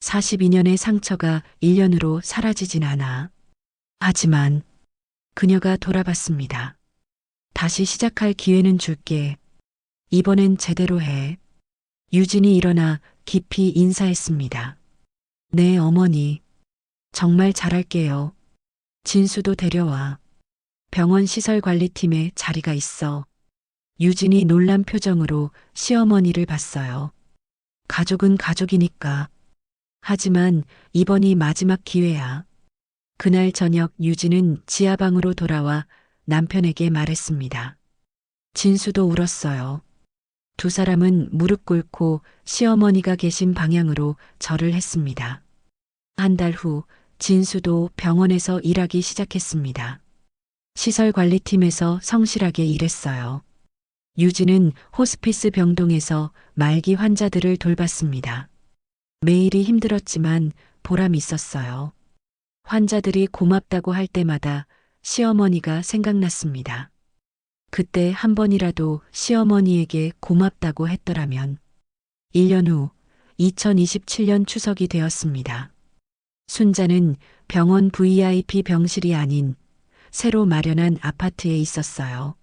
42년의 상처가 1년으로 사라지진 않아. 하지만 그녀가 돌아봤습니다. 다시 시작할 기회는 줄게. 이번엔 제대로 해. 유진이 일어나 깊이 인사했습니다. 네, 어머니. 정말 잘할게요. 진수도 데려와. 병원 시설관리팀에 자리가 있어. 유진이 놀란 표정으로 시어머니를 봤어요. 가족은 가족이니까. 하지만 이번이 마지막 기회야. 그날 저녁 유진은 지하방으로 돌아와 남편에게 말했습니다. 진수도 울었어요. 두 사람은 무릎 꿇고 시어머니가 계신 방향으로 절을 했습니다. 한 달 후 진수도 병원에서 일하기 시작했습니다. 시설관리팀에서 성실하게 일했어요. 유진은 호스피스 병동에서 말기 환자들을 돌봤습니다. 매일이 힘들었지만 보람 있었어요. 환자들이 고맙다고 할 때마다 시어머니가 생각났습니다. 그때 한 번이라도 시어머니에게 고맙다고 했더라면. 1년 후 2027년 추석이 되었습니다. 순자는 병원 VIP 병실이 아닌 새로 마련한 아파트에 있었어요.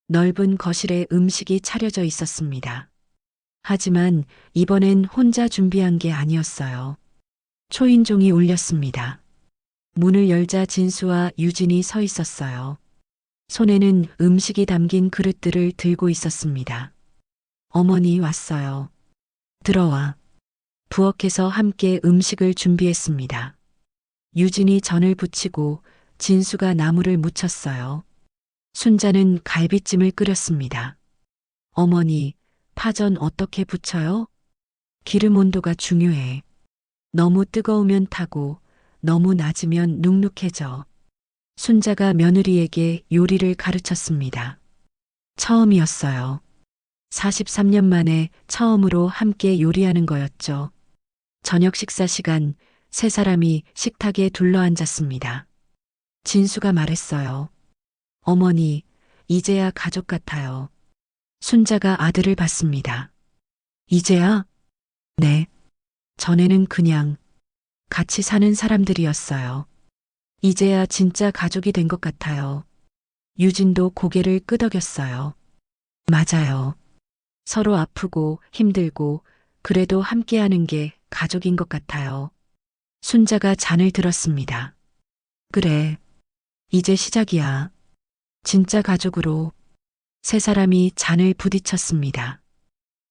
넓은 거실에 음식이 차려져 있었습니다. 하지만 이번엔 혼자 준비한 게 아니었어요. 초인종이 울렸습니다. 문을 열자 진수와 유진이 서 있었어요. 손에는 음식이 담긴 그릇들을 들고 있었습니다. 어머니 왔어요. 들어와. 부엌에서 함께 음식을 준비했습니다. 유진이 전을 부치고 진수가 나물을 무쳤어요. 순자는 갈비찜을 끓였습니다. 어머니, 파전 어떻게 부쳐요? 기름 온도가 중요해. 너무 뜨거우면 타고 너무 낮으면 눅눅해져. 순자가 며느리에게 요리를 가르쳤습니다. 처음이었어요. 43년 만에 처음으로 함께 요리하는 거였죠. 저녁 식사 시간 세 사람이 식탁에 둘러앉았습니다. 진수가 말했어요. 어머니, 이제야 가족 같아요. 순자가 아들을 봤습니다. 이제야? 네. 전에는 그냥 같이 사는 사람들이었어요. 이제야 진짜 가족이 된 것 같아요. 유진도 고개를 끄덕였어요. 맞아요. 서로 아프고 힘들고 그래도 함께하는 게 가족인 것 같아요. 순자가 잔을 들었습니다. 그래. 이제 시작이야. 진짜 가족으로. 세 사람이 잔을 부딪혔습니다.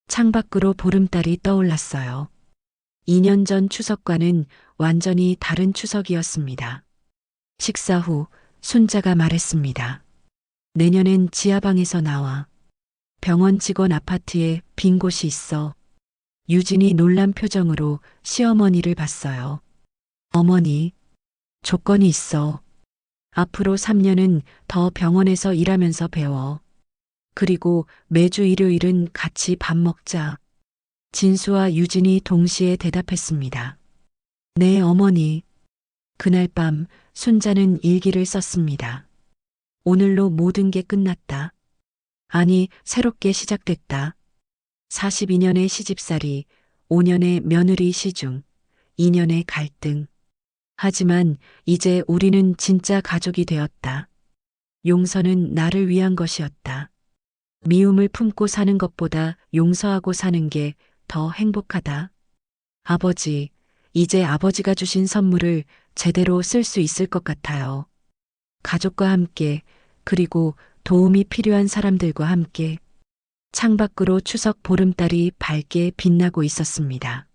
창밖으로 보름달이 떠올랐어요. 2년 전 추석과는 완전히 다른 추석이었습니다. 식사 후 순자가 말했습니다. 내년엔 지하방에서 나와. 병원 직원 아파트에 빈 곳이 있어. 유진이 놀란 표정으로 시어머니를 봤어요. 어머니, 조건이 있어. 앞으로 3년은 더 병원에서 일하면서 배워. 그리고 매주 일요일은 같이 밥 먹자. 진수와 유진이 동시에 대답했습니다. 네, 어머니. 그날 밤 순자는 일기를 썼습니다. 오늘로 모든 게 끝났다. 아니, 새롭게 시작됐다. 42년의 시집살이, 5년의 며느리 시중, 2년의 갈등. 하지만 이제 우리는 진짜 가족이 되었다. 용서는 나를 위한 것이었다. 미움을 품고 사는 것보다 용서하고 사는 게 더 행복하다. 아버지, 이제 아버지가 주신 선물을 제대로 쓸 수 있을 것 같아요. 가족과 함께, 그리고 도움이 필요한 사람들과 함께. 창밖으로 추석 보름달이 밝게 빛나고 있었습니다.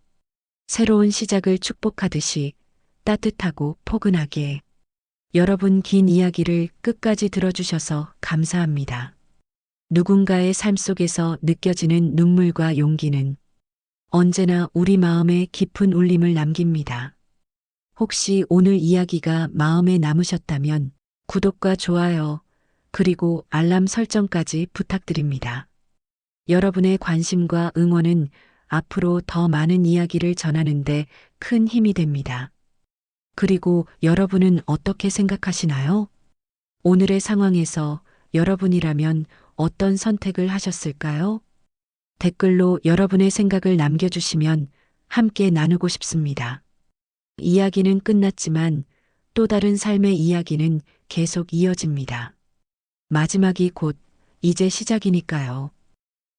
새로운 시작을 축복하듯이 따뜻하고 포근하게. 여러분 긴 이야기를 끝까지 들어주셔서 감사합니다. 누군가의 삶 속에서 느껴지는 눈물과 용기는 언제나 우리 마음에 깊은 울림을 남깁니다. 혹시 오늘 이야기가 마음에 남으셨다면 구독과 좋아요, 그리고 알람 설정까지 부탁드립니다. 여러분의 관심과 응원은 앞으로 더 많은 이야기를 전하는데 큰 힘이 됩니다. 그리고 여러분은 어떻게 생각하시나요? 오늘의 상황에서 여러분이라면 어떤 선택을 하셨을까요? 댓글로 여러분의 생각을 남겨주시면 함께 나누고 싶습니다. 이야기는 끝났지만 또 다른 삶의 이야기는 계속 이어집니다. 마지막이 곧 이제 시작이니까요.